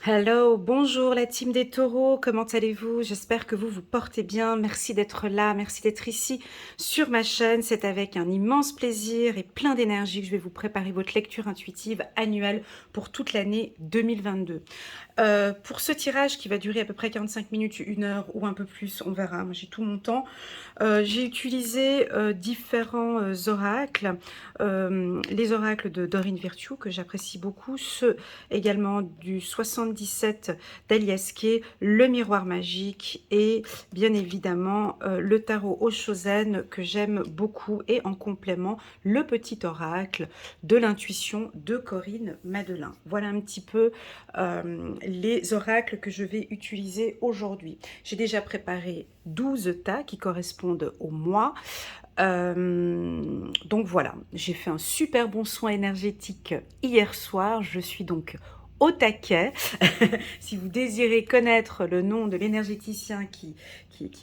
Hello, bonjour la team des taureaux, comment allez-vous? J'espère que vous vous portez bien. Merci d'être là, merci d'être ici sur ma chaîne. C'est avec un immense plaisir et plein d'énergie que je vais vous préparer votre lecture intuitive annuelle pour toute l'année 2022. Pour ce tirage qui va durer à peu près 45 minutes, 1 heure ou un peu plus, on verra, moi j'ai tout mon temps. J'ai utilisé différents oracles, les oracles de Dorine Virtue que j'apprécie beaucoup, ceux également du 77 d'Alias Kay, le miroir magique et bien évidemment le tarot Oshozen que j'aime beaucoup et en complément le petit oracle de l'intuition de Corinne Madelin. Voilà un petit peu les oracles que je vais utiliser aujourd'hui. J'ai déjà préparé 12 tas qui correspondent au mois. Donc voilà, j'ai fait un super bon soin énergétique hier soir. Je suis donc au taquet. Si vous désirez connaître le nom de l'énergéticien qui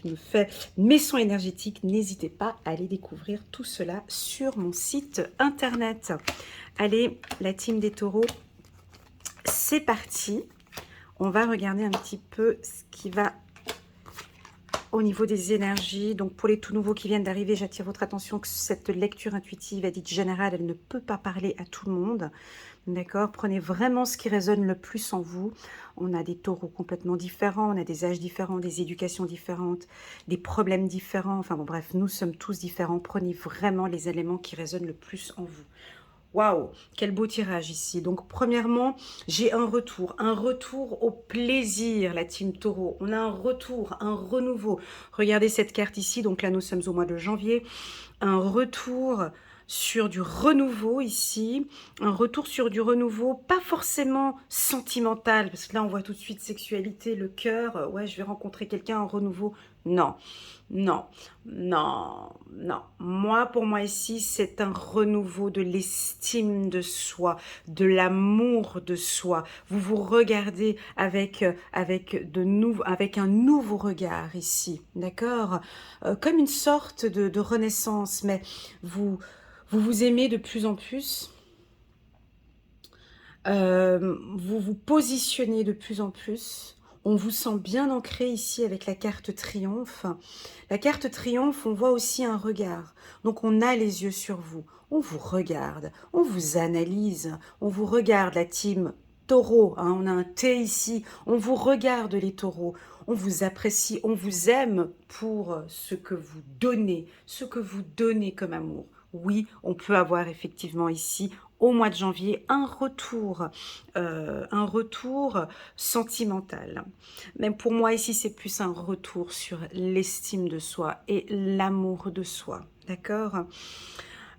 me fait mes soins énergétiques, n'hésitez pas à aller découvrir tout cela sur mon site internet. Allez, la team des taureaux, c'est parti. On va regarder un petit peu ce qui va au niveau des énergies. Donc pour les tout nouveaux qui viennent d'arriver, j'attire votre attention que cette lecture intuitive, elle dit générale, elle ne peut pas parler à tout le monde. D'accord? Prenez vraiment ce qui résonne le plus en vous. On a des taureaux complètement différents, on a des âges différents, des éducations différentes, des problèmes différents. Enfin bon, bref, nous sommes tous différents. Prenez vraiment les éléments qui résonnent le plus en vous. Waouh, quel beau tirage ici. Donc premièrement, j'ai un retour au plaisir, la team taureau. On a un retour, un renouveau. Regardez cette carte ici, donc là nous sommes au mois de janvier. Un retour sur du renouveau ici, un retour sur du renouveau, pas forcément sentimental, parce que là on voit tout de suite sexualité, le cœur, ouais je vais rencontrer quelqu'un, un renouveau, non, non, non, non. Moi, pour moi ici, c'est un renouveau de l'estime de soi, de l'amour de soi. Vous vous regardez avec un nouveau regard ici, d'accord? Comme une sorte de renaissance, mais vous vous aimez de plus en plus. Vous vous positionnez de plus en plus. On vous sent bien ancré ici avec la carte triomphe. La carte triomphe, on voit aussi un regard. Donc on a les yeux sur vous. On vous regarde, on vous analyse, on vous regarde la team taureau. Hein, on a un T ici. On vous regarde les taureaux. On vous apprécie, on vous aime pour ce que vous donnez comme amour. Oui, on peut avoir effectivement ici au mois de janvier un retour sentimental. Même pour moi ici, c'est plus un retour sur l'estime de soi et l'amour de soi. D'accord?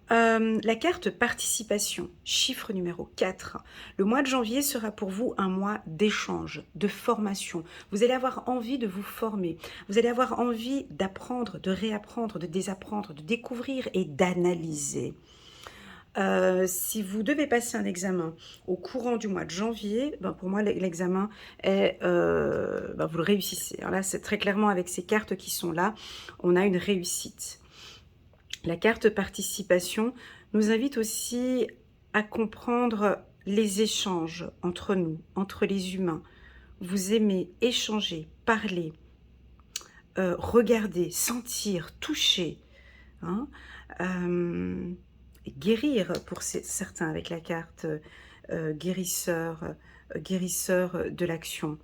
La carte participation, chiffre numéro 4. Le mois de janvier sera pour vous un mois d'échange, de formation. Vous allez avoir envie de vous former. Vous allez avoir envie d'apprendre, de réapprendre, de désapprendre, de découvrir et d'analyser. Si vous devez passer un examen au courant du mois de janvier, ben pour moi l'examen est, ben vous le réussissez. Alors là, c'est très clairement avec ces cartes qui sont là, on a une réussite. La carte participation nous invite aussi à comprendre les échanges entre nous, entre les humains. Vous aimez échanger, parler, regarder, sentir, toucher, hein, guérir pour certains avec la carte guérisseur, guérisseur de l'action.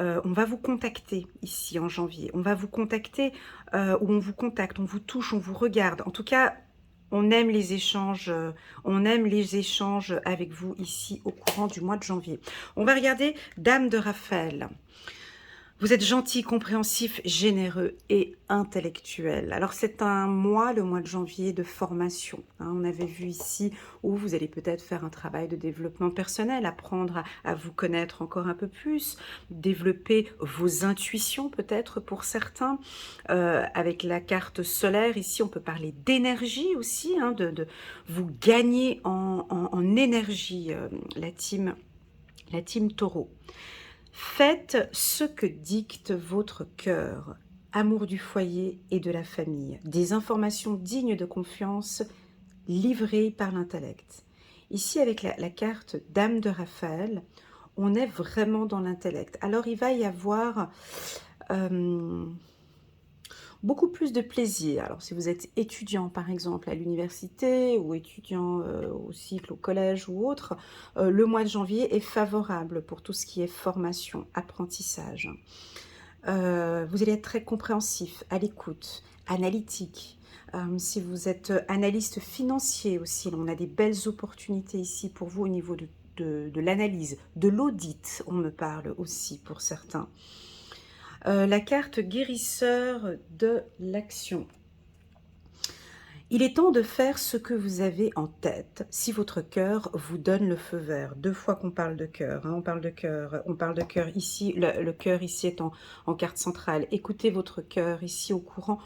On va vous contacter ici en janvier. On va vous contacter ou on vous contacte, on vous touche, on vous regarde. En tout cas, on aime les échanges avec vous ici au courant du mois de janvier. On va regarder Dame de Raphaël. Vous êtes gentil, compréhensif, généreux et intellectuel. Alors c'est un mois, le mois de janvier, de formation. Hein, on avait vu ici où vous allez peut-être faire un travail de développement personnel, apprendre à vous connaître encore un peu plus, développer vos intuitions peut-être pour certains. Avec la carte solaire, ici on peut parler d'énergie aussi, hein, de vous gagner en énergie, la team taureau. Faites ce que dicte votre cœur. Amour du foyer et de la famille. Des informations dignes de confiance livrées par l'intellect. Ici, avec la carte Dame de Raphaël, on est vraiment dans l'intellect. Alors, il va y avoir beaucoup plus de plaisir. Alors, si vous êtes étudiant, par exemple, à l'université ou étudiant au cycle, au collège ou autre, le mois de janvier est favorable pour tout ce qui est formation, apprentissage. Vous allez être très compréhensif, à l'écoute, analytique. Si vous êtes analyste financier aussi, on a des belles opportunités ici pour vous au niveau de l'analyse, de l'audit, on me parle aussi pour certains. La carte guérisseur de l'action. Il est temps de faire ce que vous avez en tête, si votre cœur vous donne le feu vert. 2 fois qu'on parle de cœur, hein, on parle de cœur ici, le cœur ici est en carte centrale. Écoutez votre cœur ici au courant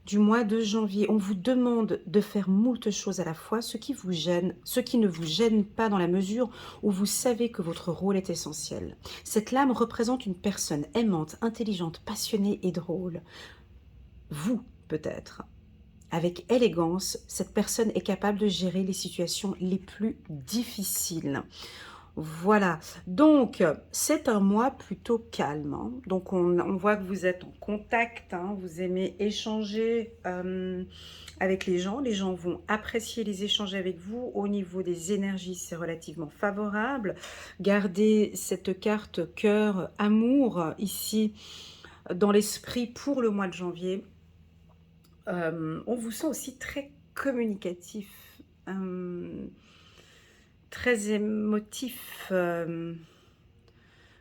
du mois de janvier. On vous demande de faire moult choses à la fois, ce qui vous gêne, ce qui ne vous gêne pas dans la mesure où vous savez que votre rôle est essentiel. Cette lame représente une personne aimante, intelligente, passionnée et drôle. Vous, peut-être. Avec élégance, cette personne est capable de gérer les situations les plus difficiles. Voilà, donc c'est un mois plutôt calme, hein. Donc on voit que vous êtes en contact, hein. Vous aimez échanger avec les gens vont apprécier les échanges avec vous. Au niveau des énergies, c'est relativement favorable. Gardez cette carte cœur, amour ici dans l'esprit pour le mois de janvier. On vous sent aussi très communicatif, très émotif.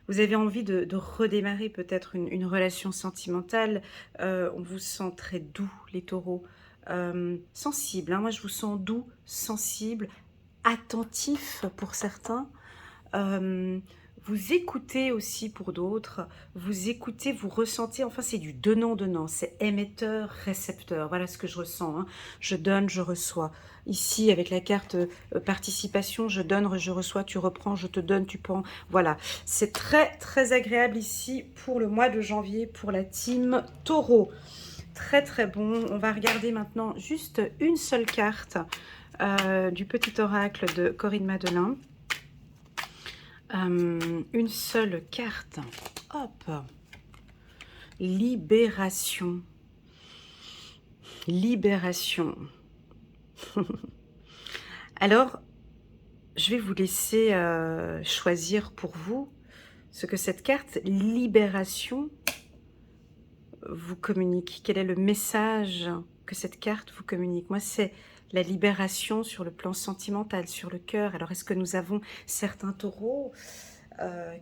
Vous avez envie de redémarrer peut-être une relation sentimentale. On vous sent très doux, les taureaux. Sensible, hein. Moi je vous sens doux, sensible, attentif pour certains. Vous écoutez aussi pour d'autres, vous écoutez, vous ressentez, enfin c'est du donnant-donnant, c'est émetteur-récepteur, voilà ce que je ressens, hein. Je donne, je reçois. Ici, avec la carte participation, je donne, je reçois, tu reprends, je te donne, tu prends, voilà. C'est très très agréable ici pour le mois de janvier, pour la team Taureau. Très très bon, on va regarder maintenant juste une seule carte du petit oracle de Corinne Madelin. Une seule carte. Hop. Libération. Libération. Alors, je vais vous laisser choisir pour vous ce que cette carte libération vous communique. Quel est le message que cette carte vous communique? Moi, c'est la libération sur le plan sentimental, sur le cœur. Alors, est-ce que nous avons certains taureaux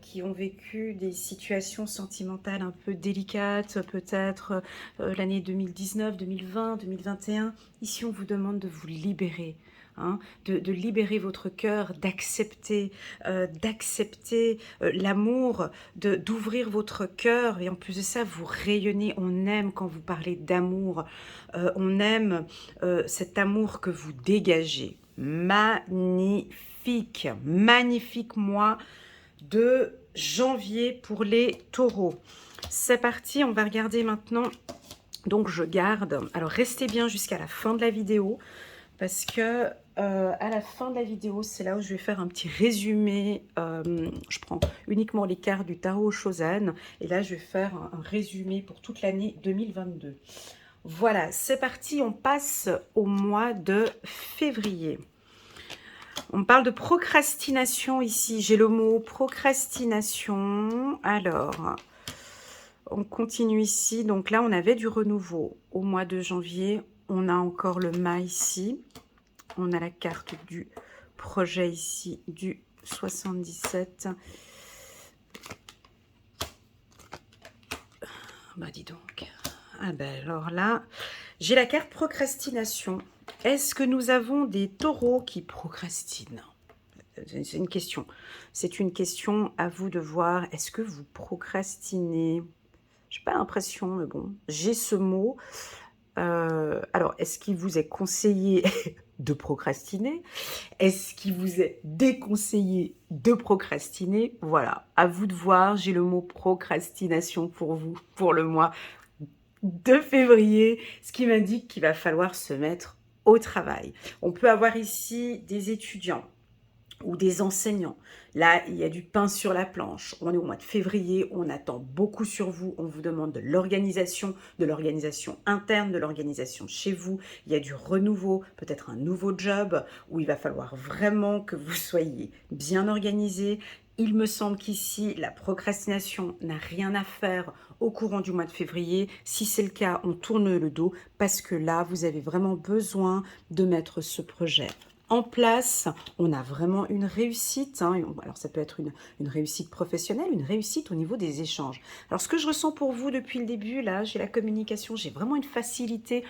qui ont vécu des situations sentimentales un peu délicates, peut-être l'année 2019, 2020, 2021. Ici, on vous demande de vous libérer, hein, de libérer votre cœur, d'accepter l'amour, d'ouvrir votre cœur. Et en plus de ça, vous rayonnez. On aime quand vous parlez d'amour. On aime cet amour que vous dégagez. Magnifique, magnifique mois de janvier pour les taureaux. C'est parti, on va regarder maintenant. Donc je garde, alors restez bien jusqu'à la fin de la vidéo parce que à la fin de la vidéo, c'est là où je vais faire un petit résumé. Je prends uniquement les cartes du tarot Chosan et là je vais faire un résumé pour toute l'année 2022. Voilà, c'est parti, on passe au mois de février. On parle de procrastination ici. J'ai le mot procrastination. Alors, on continue ici. Donc là, on avait du renouveau au mois de janvier. On a encore le mât ici. On a la carte du projet ici du 77. Bah dis donc. Ah ben alors là, j'ai la carte procrastination. Est-ce que nous avons des taureaux qui procrastinent? C'est une question. C'est une question à vous de voir. Est-ce que vous procrastinez? Je n'ai pas l'impression, mais bon, j'ai ce mot. Alors, est-ce qu'il vous est conseillé de procrastiner? Est-ce qu'il vous est déconseillé de procrastiner? Voilà, à vous de voir. J'ai le mot procrastination pour vous, pour le mois de février, ce qui m'indique qu'il va falloir se mettre au travail. On peut avoir ici des étudiants. ou des enseignants. Là, il y a du pain sur la planche. On est au mois de février, on attend beaucoup sur vous, on vous demande de l'organisation interne, de l'organisation chez vous. Il y a du renouveau, peut-être un nouveau job où il va falloir vraiment que vous soyez bien organisé. Il me semble qu'ici, la procrastination n'a rien à faire au courant du mois de février. Si c'est le cas, on tourne le dos parce que là, vous avez vraiment besoin de mettre ce projet en place. On a vraiment une réussite, hein. Alors ça peut être une réussite professionnelle, une réussite au niveau des échanges. Alors ce que je ressens pour vous depuis le début, là, j'ai la communication, j'ai vraiment une facilité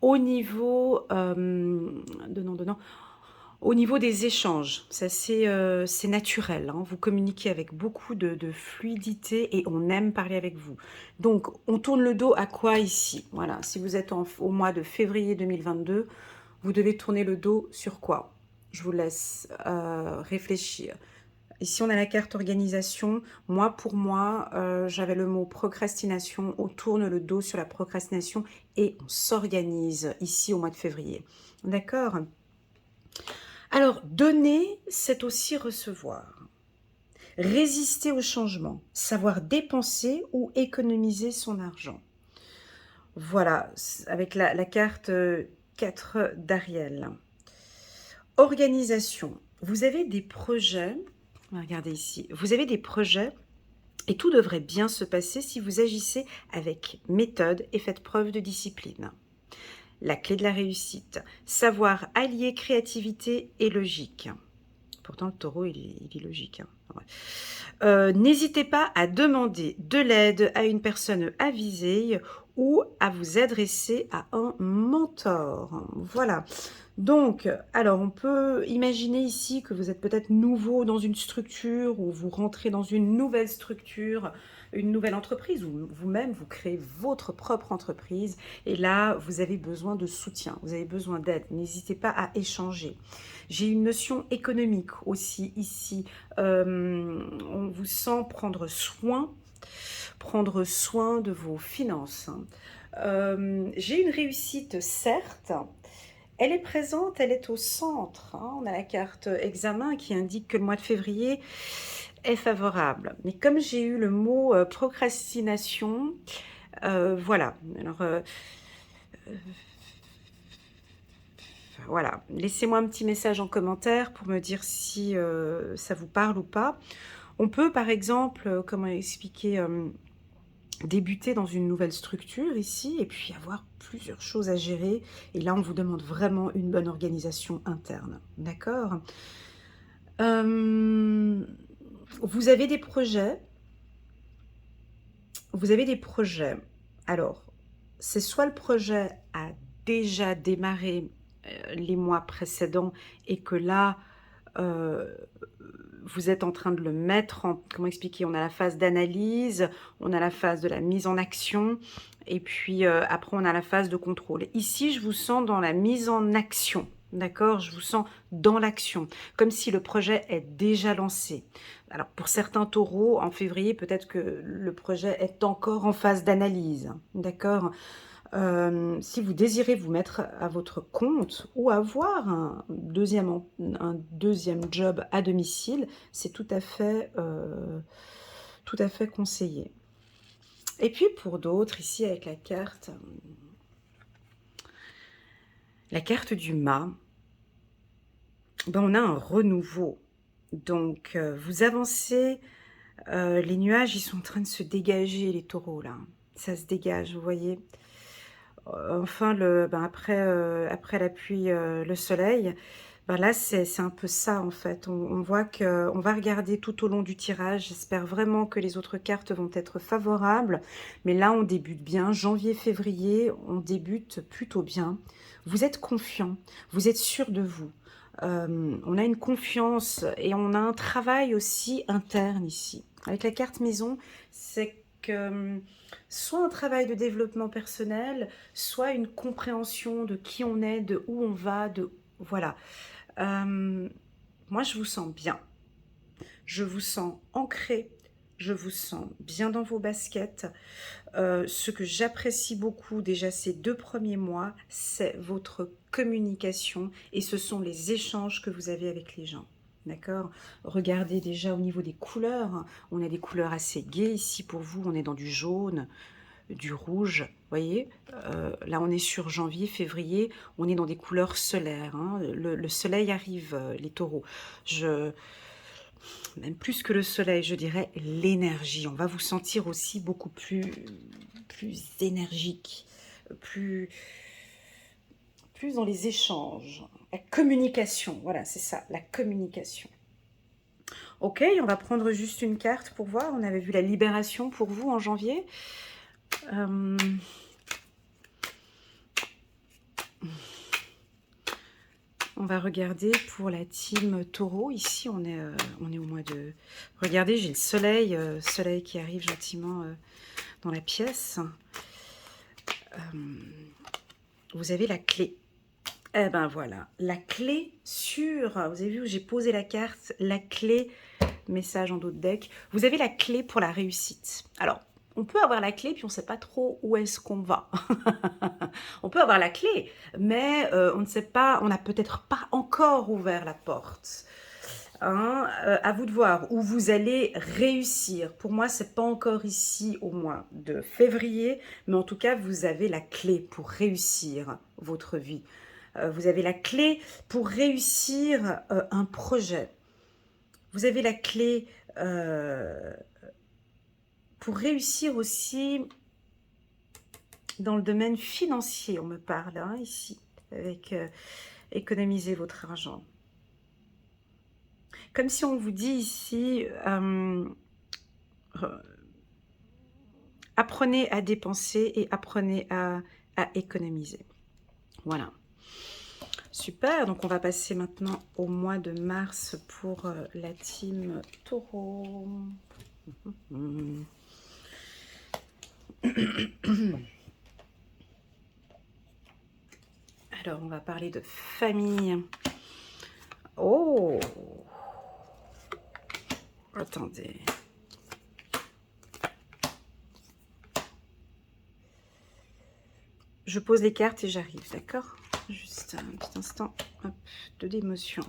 au niveau au niveau des échanges. C'est naturel, hein. Vous communiquez avec beaucoup de fluidité et on aime parler avec vous. Donc on tourne le dos à quoi ici? Voilà, si vous êtes au mois de février 2022, vous devez tourner le dos sur quoi? Je vous laisse réfléchir. Ici, on a la carte organisation. Pour moi, j'avais le mot procrastination. On tourne le dos sur la procrastination et on s'organise ici au mois de février. D'accord? Alors, donner, c'est aussi recevoir. Résister au changement. Savoir dépenser ou économiser son argent. Voilà, avec la carte 4 d'Ariel. Organisation. Vous avez des projets, regardez ici, vous avez des projets et tout devrait bien se passer si vous agissez avec méthode et faites preuve de discipline. La clé de la réussite, savoir allier créativité et logique. Pourtant, le taureau, il est logique, hein. Ouais. N'hésitez pas à demander de l'aide à une personne avisée ou à vous adresser à un mentor. Voilà. Donc, alors on peut imaginer ici que vous êtes peut-être nouveau dans une structure ou vous rentrez dans une nouvelle structure, une nouvelle entreprise ou vous-même vous créez votre propre entreprise et là vous avez besoin de soutien, vous avez besoin d'aide. N'hésitez pas à échanger. J'ai une notion économique aussi ici. On vous sent prendre soin de vos finances. J'ai une réussite, certes. Elle est présente, elle est au centre, hein. On a la carte examen qui indique que le mois de février est favorable. Mais comme j'ai eu le mot procrastination, voilà. Alors, voilà. Laissez-moi un petit message en commentaire pour me dire si ça vous parle ou pas. On peut, par exemple, comment expliquer, débuter dans une nouvelle structure ici et puis avoir plusieurs choses à gérer. Et là, on vous demande vraiment une bonne organisation interne. D'accord? Vous avez des projets. Vous avez des projets. Alors, c'est soit le projet a déjà démarré les mois précédents et que là, euh, vous êtes en train de le mettre en... Comment expliquer? On a la phase d'analyse, on a la phase de la mise en action, et puis après, on a la phase de contrôle. Ici, je vous sens dans la mise en action, d'accord? Je vous sens dans l'action, comme si le projet est déjà lancé. Alors, pour certains taureaux, en février, peut-être que le projet est encore en phase d'analyse, d'accord? Si vous désirez vous mettre à votre compte ou avoir un deuxième job à domicile, c'est tout à fait conseillé. Et puis pour d'autres, ici avec la carte du mât, ben on a un renouveau. Donc vous avancez, les nuages ils sont en train de se dégager, les taureaux là. Ça se dégage, vous voyez. Enfin, après la pluie, le soleil, ben là, c'est un peu ça, en fait. On voit qu'on va regarder tout au long du tirage. J'espère vraiment que les autres cartes vont être favorables. Mais là, on débute bien. Janvier, février, on débute plutôt bien. Vous êtes confiant, vous êtes sûr de vous. On a une confiance et on a un travail aussi interne ici. Avec la carte maison, c'est que soit un travail de développement personnel, soit une compréhension de qui on est, de où on va, voilà. Moi, je vous sens bien. Je vous sens ancré. Je vous sens bien dans vos baskets. Ce que j'apprécie beaucoup déjà ces 2 premiers mois, c'est votre communication et ce sont les échanges que vous avez avec les gens. D'accord? Regardez déjà au niveau des couleurs. On a des couleurs assez gaies ici pour vous. On est dans du jaune, du rouge. Voyez? Là, on est sur janvier, février. On est dans des couleurs solaires, hein. Le soleil arrive, les taureaux. Même plus que le soleil, je dirais l'énergie. On va vous sentir aussi beaucoup plus énergique, plus, plus dans les échanges. La communication, voilà, c'est ça, la communication. Ok, on va prendre juste une carte pour voir. On avait vu la libération pour vous en janvier. On va regarder pour la team taureau. Ici, on est au mois de... Regardez, j'ai le soleil, soleil qui arrive gentiment dans la pièce. Vous avez la clé. Eh ben voilà, la clé sur... Vous avez vu où j'ai posé la carte, la clé, message en dos de deck. Vous avez la clé pour la réussite. Alors, on peut avoir la clé, puis on ne sait pas trop où est-ce qu'on va. On peut avoir la clé, mais on ne sait pas, on n'a peut-être pas encore ouvert la porte. Hein, à vous de voir où vous allez réussir. Pour moi, c'est pas encore ici au mois de février, mais en tout cas, vous avez la clé pour réussir votre vie. Vous avez la clé pour réussir un projet. Vous avez la clé pour réussir aussi dans le domaine financier. On me parle hein, ici, avec économiser votre argent. Comme si on vous dit ici, apprenez à dépenser et apprenez à économiser. Voilà. Super, donc on va passer maintenant au mois de mars pour la team taureau. Alors, on va parler de famille. Oh! Attendez. Je pose les cartes et j'arrive, d'accord? Juste un petit instant hop, de d'émotion.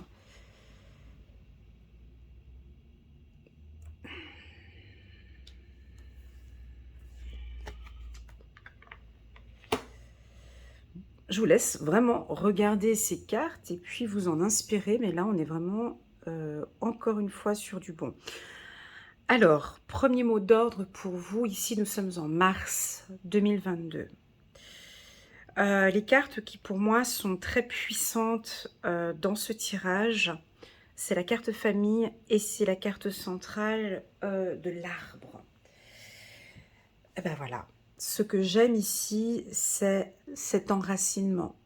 Je vous laisse vraiment regarder ces cartes et puis vous en inspirer. Mais là, on est vraiment, encore une fois, sur du bon. Alors, premier mot d'ordre pour vous. Ici, nous sommes en mars 2022. Les cartes qui, pour moi, sont très puissantes dans ce tirage, c'est la carte famille et c'est la carte centrale de l'arbre. Et ben voilà. Ce que j'aime ici, c'est cet enracinement.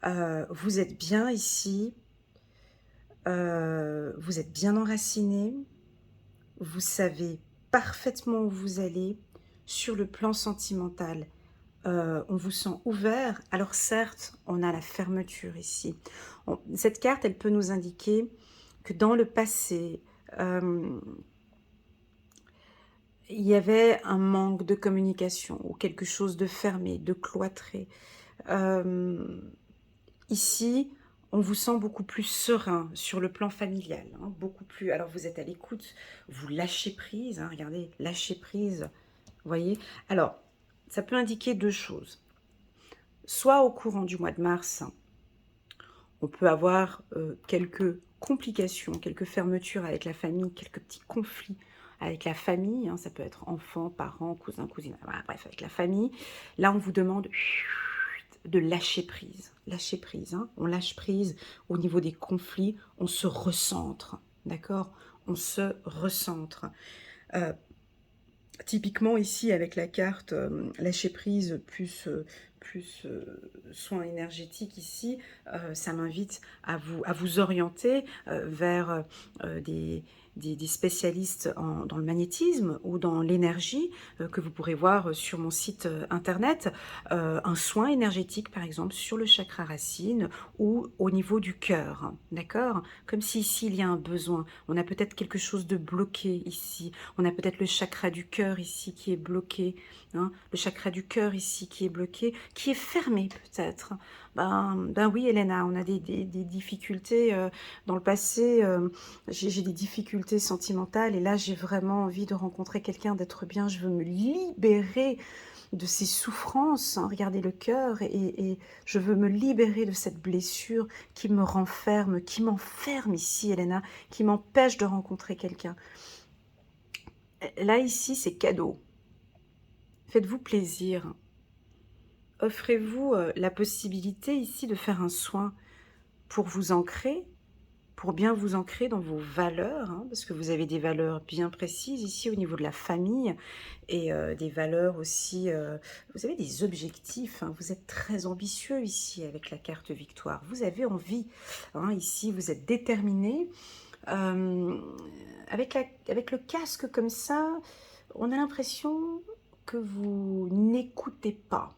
Vous êtes bien ici, vous êtes bien enraciné, vous savez parfaitement où vous allez sur le plan sentimental. On vous sent ouvert. Alors certes, on a la fermeture ici. Cette carte, elle peut nous indiquer que dans le passé, il y avait un manque de communication ou quelque chose de fermé, de cloîtré. Ici, on vous sent beaucoup plus serein sur le plan familial, hein, beaucoup plus... Alors, vous êtes à l'écoute, vous lâchez prise, hein, regardez, lâchez prise, vous voyez. Alors, ça peut indiquer deux choses. Soit au courant du mois de mars, on peut avoir quelques complications, quelques fermetures avec la famille, quelques petits conflits avec la famille, hein, ça peut être enfants, parents, cousins, cousines, voilà, bref, avec la famille. Là, on vous demande de lâcher prise, hein. On lâche prise au niveau des conflits, on se recentre, d'accord? On se recentre. Typiquement ici avec la carte lâcher prise plus soins énergétiques ici, ça m'invite à vous orienter vers des spécialistes dans le magnétisme ou dans l'énergie que vous pourrez voir sur mon site internet, un soin énergétique par exemple sur le chakra racine ou au niveau du cœur, d'accord? Comme si ici il y a un besoin, on a peut-être quelque chose de bloqué ici, on a peut-être le chakra du cœur ici qui est bloqué, hein, le chakra du cœur ici qui est bloqué, qui est fermé peut-être. Ben oui, Elena, on a des difficultés dans le passé. J'ai des difficultés sentimentales et là, j'ai vraiment envie de rencontrer quelqu'un, d'être bien. Je veux me libérer de ces souffrances. Hein. Regardez le cœur et je veux me libérer de cette blessure qui me renferme, qui m'enferme ici, Elena, qui m'empêche de rencontrer quelqu'un. Là, ici, c'est cadeau. Faites-vous plaisir. Offrez-vous la possibilité ici de faire un soin pour vous ancrer, pour bien vous ancrer dans vos valeurs, hein, parce que vous avez des valeurs bien précises ici au niveau de la famille et des valeurs aussi, vous avez des objectifs, hein, vous êtes très ambitieux ici avec la carte victoire, vous avez envie, hein, ici vous êtes déterminé. Avec le casque comme ça, on a l'impression que vous n'écoutez pas.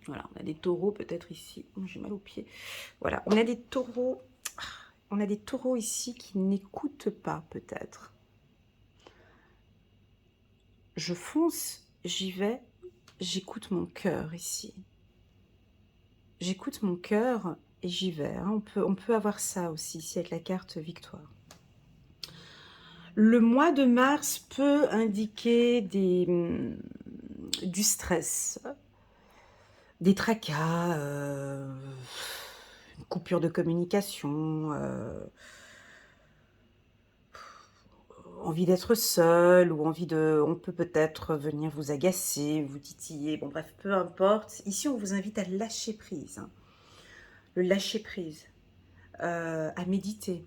Voilà, on a des taureaux peut-être ici. J'ai mal aux pieds. Voilà, on a des taureaux. On a des taureaux ici qui n'écoutent pas peut-être. Je fonce, j'y vais, j'écoute mon cœur ici. J'écoute mon cœur et j'y vais. Hein. On peut avoir ça aussi ici avec la carte victoire. Le mois de mars peut indiquer du stress, des tracas, une coupure de communication, envie d'être seul ou envie de... On peut peut-être venir vous agacer, vous titiller, bon bref, peu importe. Ici, on vous invite à lâcher prise, hein. Le lâcher prise, à méditer,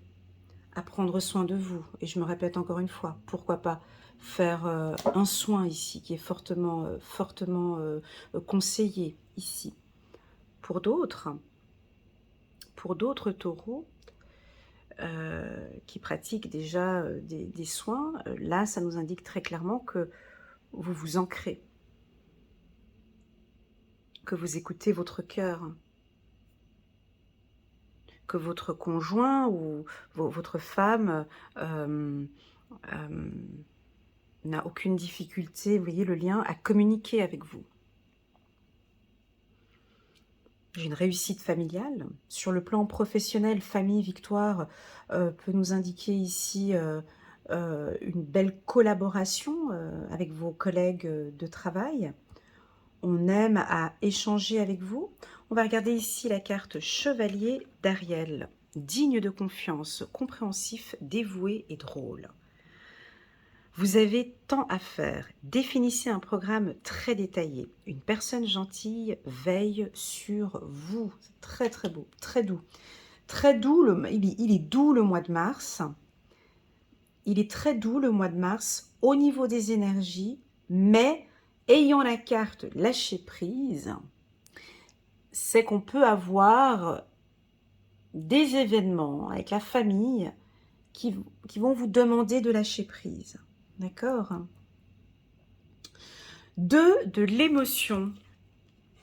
à prendre soin de vous. Et je me répète encore une fois, pourquoi pas faire un soin ici qui est fortement conseillé ici. Pour d'autres taureaux qui pratiquent déjà des soins, là, ça nous indique très clairement que vous vous ancrez, que vous écoutez votre cœur, que votre conjoint ou votre femme n'a aucune difficulté, vous voyez le lien, à communiquer avec vous. J'ai une réussite familiale. Sur le plan professionnel, famille, victoire peut nous indiquer ici une belle collaboration avec vos collègues de travail. On aime à échanger avec vous. On va regarder ici la carte Chevalier d'Ariel. Digne de confiance, compréhensif, dévoué et drôle. Vous avez tant à faire. Définissez un programme très détaillé. Une personne gentille veille sur vous. C'est très très beau, très doux. Très doux, il est doux le mois de mars. Il est très doux le mois de mars au niveau des énergies, mais ayant la carte lâcher prise, c'est qu'on peut avoir des événements avec la famille qui vont vous demander de lâcher prise. D'accord ? 2, de l'émotion.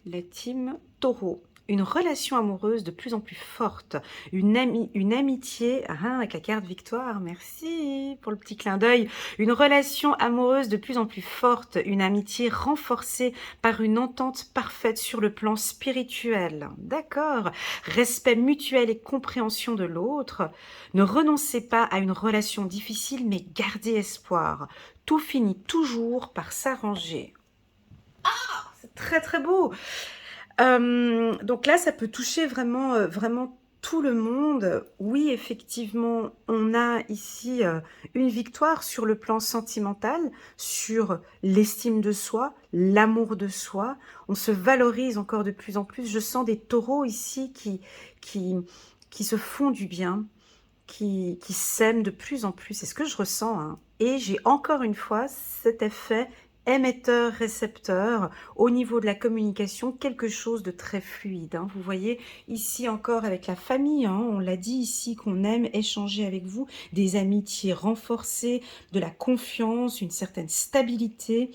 La team Taureau. Une relation amoureuse de plus en plus forte. Une amitié, avec la carte victoire, merci pour le petit clin d'œil. Une relation amoureuse de plus en plus forte. Une amitié renforcée par une entente parfaite sur le plan spirituel. D'accord. Respect mutuel et compréhension de l'autre. Ne renoncez pas à une relation difficile, mais gardez espoir. Tout finit toujours par s'arranger. C'est très très beau. Donc là, ça peut toucher vraiment, vraiment tout le monde. Oui, effectivement, on a ici une victoire sur le plan sentimental, sur l'estime de soi, l'amour de soi. On se valorise encore de plus en plus. Je sens des taureaux ici qui se font du bien, qui s'aiment de plus en plus. C'est ce que je ressens. Hein. Et j'ai encore une fois cet effet émetteur-récepteur, au niveau de la communication, quelque chose de très fluide. Hein. Vous voyez, ici encore avec la famille, hein, on l'a dit ici qu'on aime échanger avec vous, des amitiés renforcées, de la confiance, une certaine stabilité.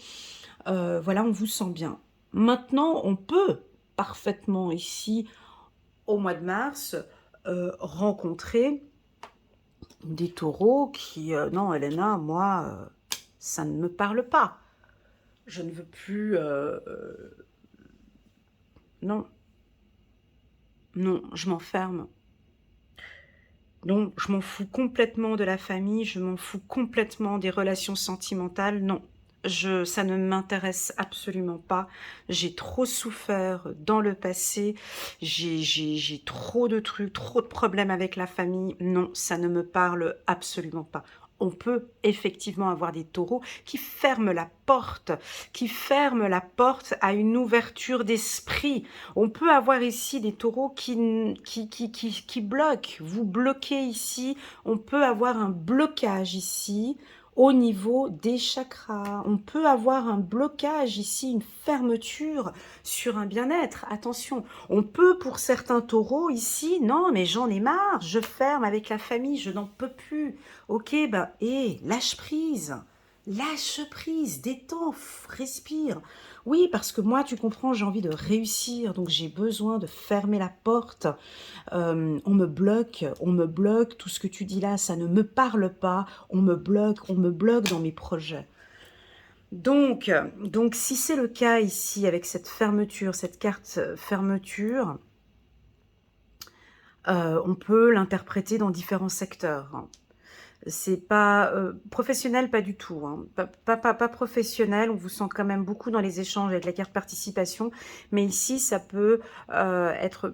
Voilà, on vous sent bien. Maintenant, on peut parfaitement ici, au mois de mars, rencontrer des taureaux qui... non, Elena, moi, ça ne me parle pas. Je ne veux plus... non, non, je m'enferme. Non, je m'en fous complètement de la famille, je m'en fous complètement des relations sentimentales, non. Ça ne m'intéresse absolument pas. J'ai trop souffert dans le passé, j'ai trop de trucs, trop de problèmes avec la famille. Non, ça ne me parle absolument pas. On peut effectivement avoir des taureaux qui ferment la porte à une ouverture d'esprit. On peut avoir ici des taureaux qui bloquent. Vous bloquez ici. On peut avoir un blocage ici au niveau des chakras. On peut avoir un blocage ici, une fermeture sur un bien-être. Attention, on peut pour certains taureaux ici, non mais j'en ai marre, je ferme avec la famille, je n'en peux plus. Ok, bah, lâche prise, détends, respire. Oui, parce que moi, tu comprends, j'ai envie de réussir, donc j'ai besoin de fermer la porte. On me bloque, tout ce que tu dis là, ça ne me parle pas, on me bloque dans mes projets. Donc si c'est le cas ici, avec cette fermeture, cette carte fermeture, on peut l'interpréter dans différents secteurs, hein. C'est pas professionnel, pas du tout, hein. Pas professionnel, on vous sent quand même beaucoup dans les échanges avec la carte participation, mais ici ça peut être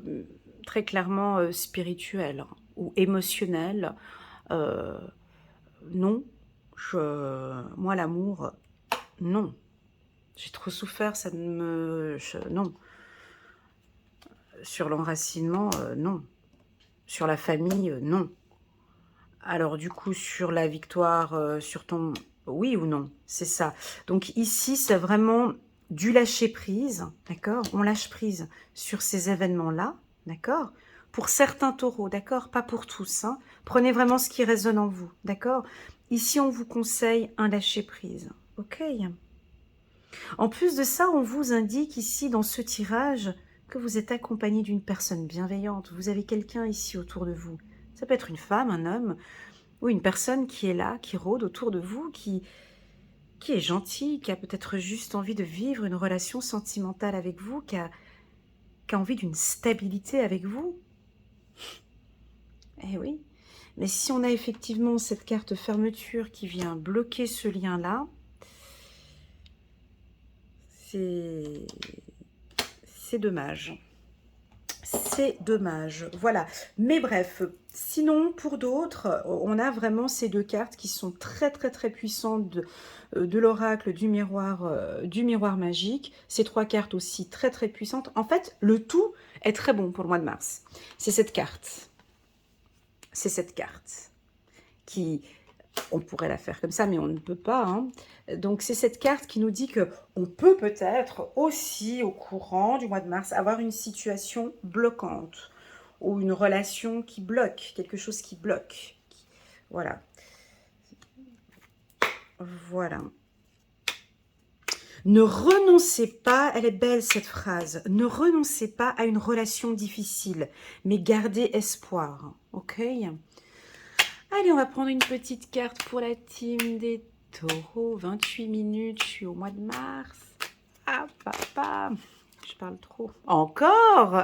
très clairement spirituel, hein, ou émotionnel. Euh, non, moi l'amour, non. J'ai trop souffert, ça ne me... non. Sur l'enracinement, non. Sur la famille, non. Alors du coup, sur la victoire, sur ton... Oui ou non, c'est ça. Donc ici, c'est vraiment du lâcher-prise, d'accord? On lâche prise sur ces événements-là, d'accord? Pour certains taureaux, d'accord? Pas pour tous, hein. Prenez vraiment ce qui résonne en vous, d'accord? Ici, on vous conseille un lâcher-prise, ok? En plus de ça, on vous indique ici, dans ce tirage, que vous êtes accompagné d'une personne bienveillante. Vous avez quelqu'un ici autour de vous. Ça peut être une femme, un homme, ou une personne qui est là, qui rôde autour de vous, qui est gentille, qui a peut-être juste envie de vivre une relation sentimentale avec vous, qui a envie d'une stabilité avec vous. Eh oui. Mais si on a effectivement cette carte fermeture qui vient bloquer ce lien-là, c'est dommage. C'est dommage, voilà. Mais bref, sinon, pour d'autres, on a vraiment ces deux cartes qui sont très très très puissantes de l'oracle du miroir magique. Ces trois cartes aussi très très puissantes. En fait, le tout est très bon pour le mois de mars. C'est cette carte. C'est cette carte qui... On pourrait la faire comme ça, mais on ne peut pas, hein. Donc, c'est cette carte qui nous dit que on peut peut-être aussi, au courant du mois de mars, avoir une situation bloquante ou une relation qui bloque, quelque chose qui bloque. Voilà. Voilà. Ne renoncez pas, elle est belle cette phrase, ne renoncez pas à une relation difficile, mais gardez espoir, ok ? Allez, on va prendre une petite carte pour la team des taureaux. 28 minutes, je suis au mois de mars. Ah, papa, je parle trop. Encore.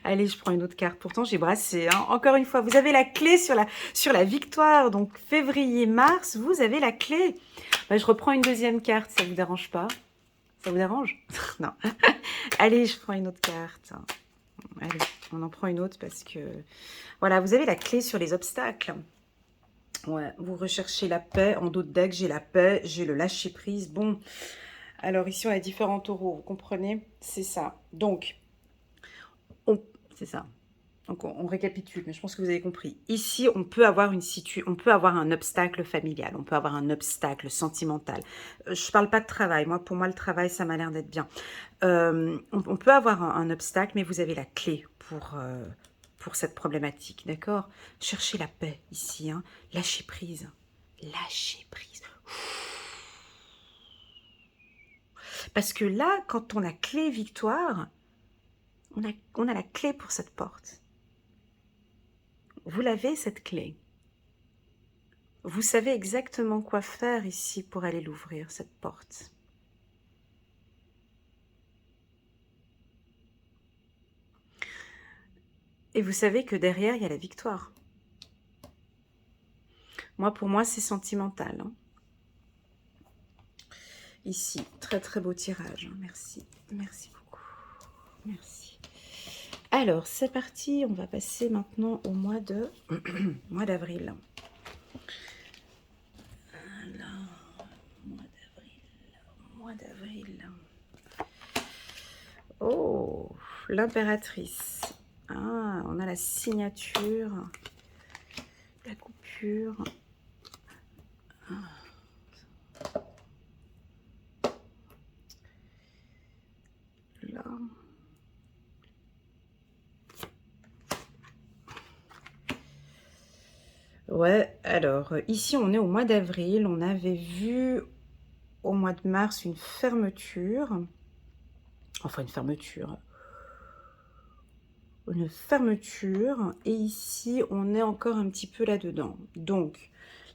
Allez, je prends une autre carte. Pourtant, j'ai brassé, hein. Encore une fois, vous avez la clé sur la victoire. Donc, février-mars, vous avez la clé. Bah, je reprends une deuxième carte, ça vous dérange pas? Ça vous dérange? Non. Allez, je prends une autre carte. Allez, on en prend une autre parce que... Voilà, vous avez la clé sur les obstacles. Ouais, vous recherchez la paix. En d'autres decks, j'ai la paix, j'ai le lâcher-prise. Bon, alors ici, on a différents taureaux, vous comprenez? C'est ça. Donc, c'est ça. Donc, on récapitule, mais je pense que vous avez compris. Ici, on peut avoir on peut avoir un obstacle familial, on peut avoir un obstacle sentimental. Je ne parle pas de travail. Pour moi, le travail, ça m'a l'air d'être bien. On peut avoir un obstacle, mais vous avez la clé pour cette problématique, d'accord? Cherchez la paix ici, hein. Lâchez prise. Lâchez prise. Parce que là, quand on a clé victoire, on a la clé pour cette porte. Vous l'avez, cette clé. Vous savez exactement quoi faire ici pour aller l'ouvrir, cette porte. Et vous savez que derrière, il y a la victoire. Moi, pour moi, c'est sentimental. Hein. Ici, très très beau tirage. Hein. Merci. Merci beaucoup. Merci. Alors, c'est parti. On va passer maintenant au mois de mois d'avril. Mois d'avril. Oh, l'impératrice. Ah, on a la signature, la coupure. Là. Ouais, alors, ici, on est au mois d'avril. On avait vu au mois de mars une fermeture. Enfin, une fermeture. Une fermeture. Et ici, on est encore un petit peu là-dedans. Donc,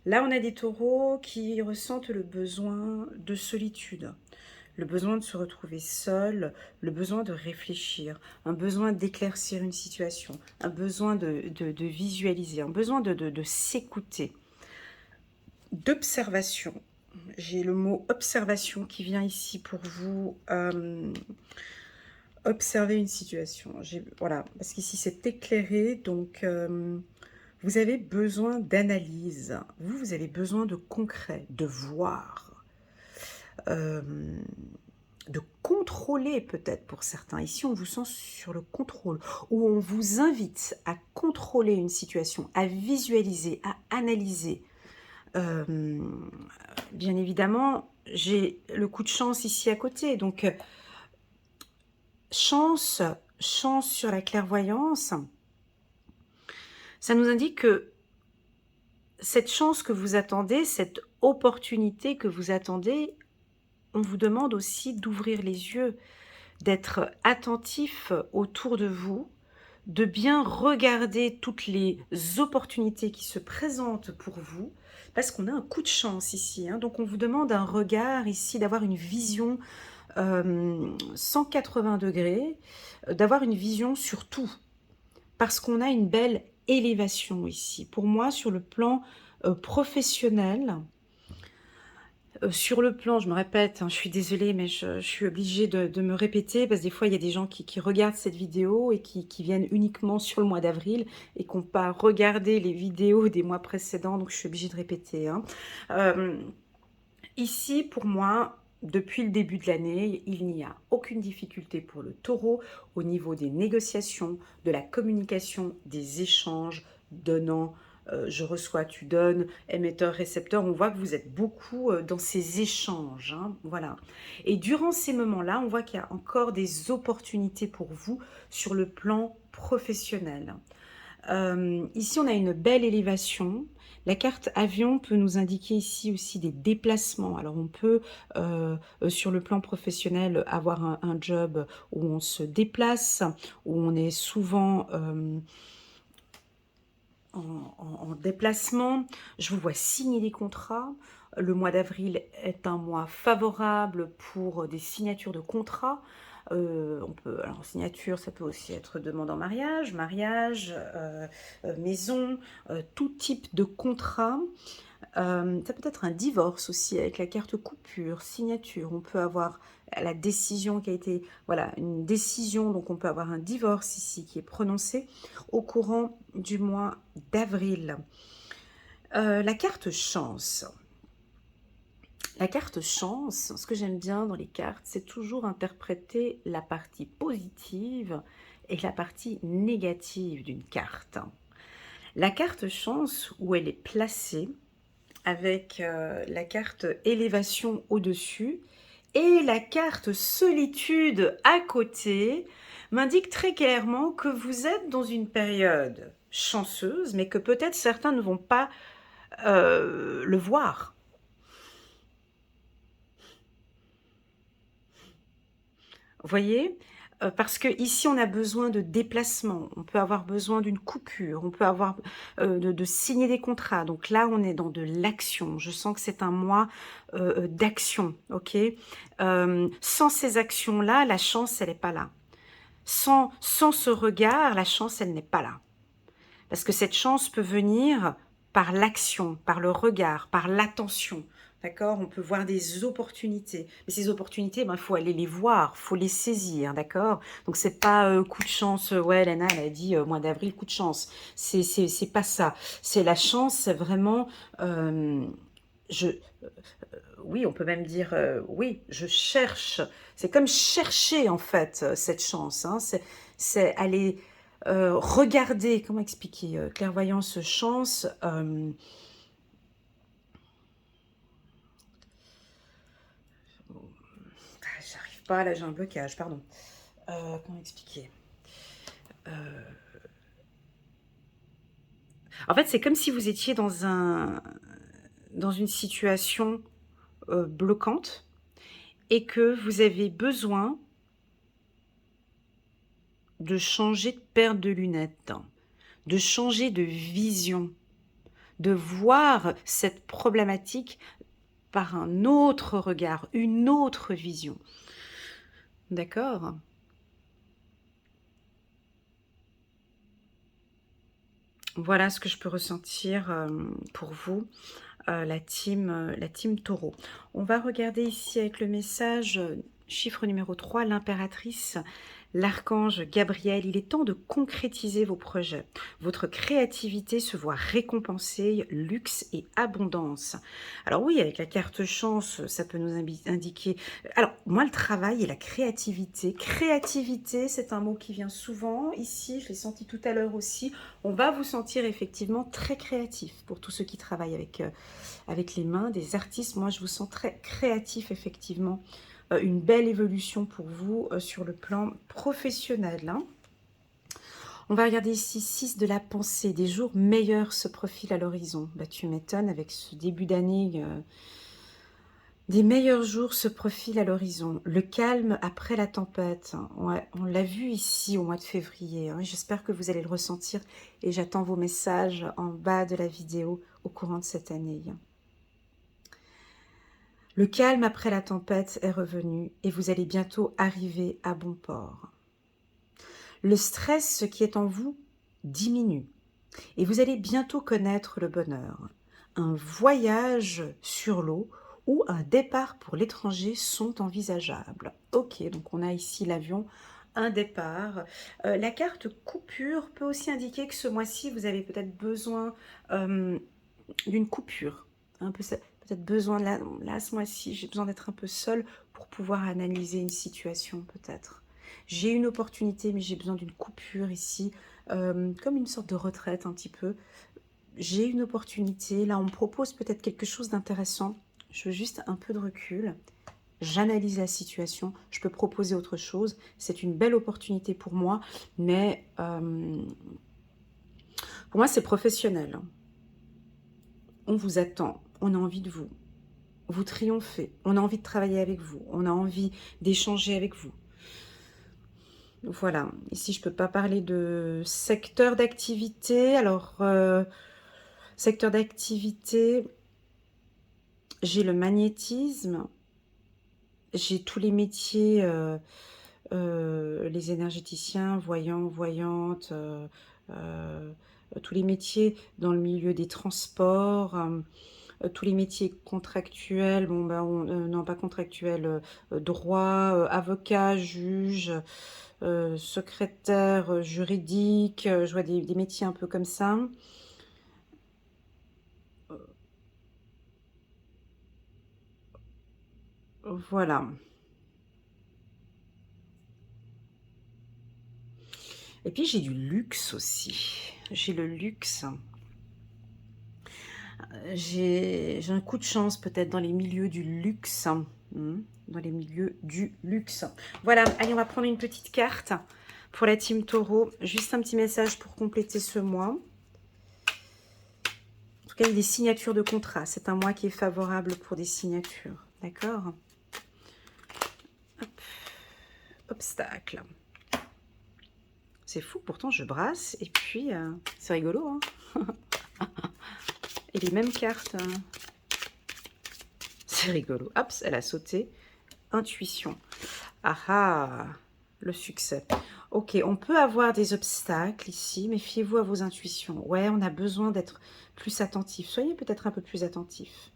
là, on a des taureaux qui ressentent le besoin de solitude. Le besoin de se retrouver seul, le besoin de réfléchir, un besoin d'éclaircir une situation, un besoin de visualiser, un besoin de s'écouter, d'observation. J'ai le mot observation qui vient ici pour vous. Observer une situation. Voilà, parce qu'ici c'est éclairé, donc vous avez besoin d'analyse. Vous avez besoin de concret, de voir. De contrôler peut-être pour certains. Ici, on vous sent sur le contrôle, où on vous invite à contrôler une situation, à visualiser, à analyser. Bien évidemment, j'ai le coup de chance ici à côté, donc chance sur la clairvoyance, ça nous indique que cette chance que vous attendez, cette opportunité que vous attendez, on vous demande aussi d'ouvrir les yeux, d'être attentif autour de vous, de bien regarder toutes les opportunités qui se présentent pour vous, parce qu'on a un coup de chance ici. Hein, donc on vous demande un regard ici, d'avoir une vision 180 degrés, d'avoir une vision sur tout, parce qu'on a une belle élévation ici. Pour moi, sur le plan professionnel, sur le plan, je me répète, hein, je suis désolée, mais je suis obligée de me répéter, parce que des fois, il y a des gens qui regardent cette vidéo et qui viennent uniquement sur le mois d'avril et qui n'ont pas regardé les vidéos des mois précédents, donc je suis obligée de répéter. Hein. Ici, pour moi, depuis le début de l'année, il n'y a aucune difficulté pour le taureau au niveau des négociations, de la communication, des échanges, donnant, je reçois, tu donnes, émetteur, récepteur. On voit que vous êtes beaucoup dans ces échanges. Hein, voilà. Et durant ces moments-là, on voit qu'il y a encore des opportunités pour vous sur le plan professionnel. Ici, on a une belle élévation. La carte avion peut nous indiquer ici aussi des déplacements. Alors, on peut, sur le plan professionnel, avoir un job où on se déplace, où on est souvent en déplacement. Je vous vois signer des contrats. Le mois d'avril est un mois favorable pour des signatures de contrats. Alors signature, ça peut aussi être demande en mariage, maison, tout type de contrat. Ça peut être un divorce aussi avec la carte coupure, signature. On peut avoir la décision qui a été, voilà, une décision, donc on peut avoir un divorce ici qui est prononcé au courant du mois d'avril. La carte chance. La carte chance, ce que j'aime bien dans les cartes, c'est toujours interpréter la partie positive et la partie négative d'une carte. La carte chance, où elle est placée, avec la carte élévation au-dessus et la carte solitude à côté, m'indique très clairement que vous êtes dans une période chanceuse, mais que peut-être certains ne vont pas le voir. Vous voyez, parce que ici on a besoin de déplacement, on peut avoir besoin d'une coupure, on peut avoir de signer des contrats. Donc là, on est dans de l'action. Je sens que c'est un mois d'action, ok. Sans ces actions-là, la chance, elle n'est pas là. Sans ce regard, la chance, elle n'est pas là. Parce que cette chance peut venir par l'action, par le regard, par l'attention. D'accord? On peut voir des opportunités. Mais ces opportunités, il faut aller les voir, il faut les saisir. D'accord? Donc, c'est pas coup de chance. Ouais, Lena, elle a dit mois d'avril, coup de chance. C'est pas ça. C'est la chance, c'est vraiment... je, oui, on peut même dire, oui, je cherche. C'est comme chercher, en fait, cette chance. Hein. C'est aller regarder, comment expliquer, clairvoyance, chance. J'arrive pas, là j'ai un blocage, pardon. Comment expliquer En fait, c'est comme si vous étiez dans une situation bloquante et que vous avez besoin de changer de paire de lunettes, de changer de vision, de voir cette problématique par un autre regard, une autre vision. D'accord? Voilà ce que je peux ressentir pour vous, la team Taureau. On va regarder ici avec le message, chiffre numéro 3, l'impératrice, l'archange Gabriel. Il est temps de concrétiser vos projets. Votre créativité se voit récompensée, luxe et abondance. Alors oui, avec la carte chance, ça peut nous indiquer... Alors, moi, le travail et la créativité. Créativité, c'est un mot qui vient souvent. Ici, je l'ai senti tout à l'heure aussi. On va vous sentir effectivement très créatif pour tous ceux qui travaillent avec les mains, des artistes. Moi, je vous sens très créatif, effectivement. Une belle évolution pour vous sur le plan professionnel. Hein. On va regarder ici 6 de la pensée. Des jours meilleurs se profilent à l'horizon. Bah, tu m'étonnes, avec ce début d'année, des meilleurs jours se profilent à l'horizon. Le calme après la tempête. Ouais, on l'a vu ici au mois de février. Hein. J'espère que vous allez le ressentir et j'attends vos messages en bas de la vidéo au courant de cette année. Le calme après la tempête est revenu et vous allez bientôt arriver à bon port. Le stress qui est en vous diminue et vous allez bientôt connaître le bonheur. Un voyage sur l'eau ou un départ pour l'étranger sont envisageables. Ok, donc on a ici l'avion, un départ. La carte coupure peut aussi indiquer que ce mois-ci, vous avez peut-être besoin d'une coupure. Un peu peut-être besoin, là ce mois-ci, j'ai besoin d'être un peu seule pour pouvoir analyser une situation peut-être. J'ai une opportunité, mais j'ai besoin d'une coupure ici, comme une sorte de retraite un petit peu. J'ai une opportunité, là on me propose peut-être quelque chose d'intéressant. Je veux juste un peu de recul. J'analyse la situation, je peux proposer autre chose. C'est une belle opportunité pour moi, mais pour moi c'est professionnel. On vous attend, on a envie de vous. Vous triomphez, on a envie de travailler avec vous, on a envie d'échanger avec vous. Voilà, ici je ne peux pas parler de secteur d'activité. Alors, secteur d'activité, j'ai le magnétisme, j'ai tous les métiers, les énergéticiens, voyants, voyantes, tous les métiers dans le milieu des transports, tous les métiers contractuels, bon ben non pas contractuels, droit, avocat, juge, secrétaire juridique, je vois des métiers un peu comme ça. Voilà. Et puis j'ai du luxe aussi. J'ai le luxe. J'ai un coup de chance peut-être dans les milieux du luxe. Dans les milieux du luxe. Voilà, allez, on va prendre une petite carte pour la team Taureau. Juste un petit message pour compléter ce mois. En tout cas, il y a des signatures de contrat. C'est un mois qui est favorable pour des signatures. D'accord? Obstacle. C'est fou, pourtant je brasse et puis c'est rigolo. Hein. Et les mêmes cartes. C'est rigolo. Hop, elle a sauté. Intuition. Ah ah, le succès. Ok, on peut avoir des obstacles ici, méfiez-vous à vos intuitions. Ouais, on a besoin d'être plus attentif. Soyez peut-être un peu plus attentif.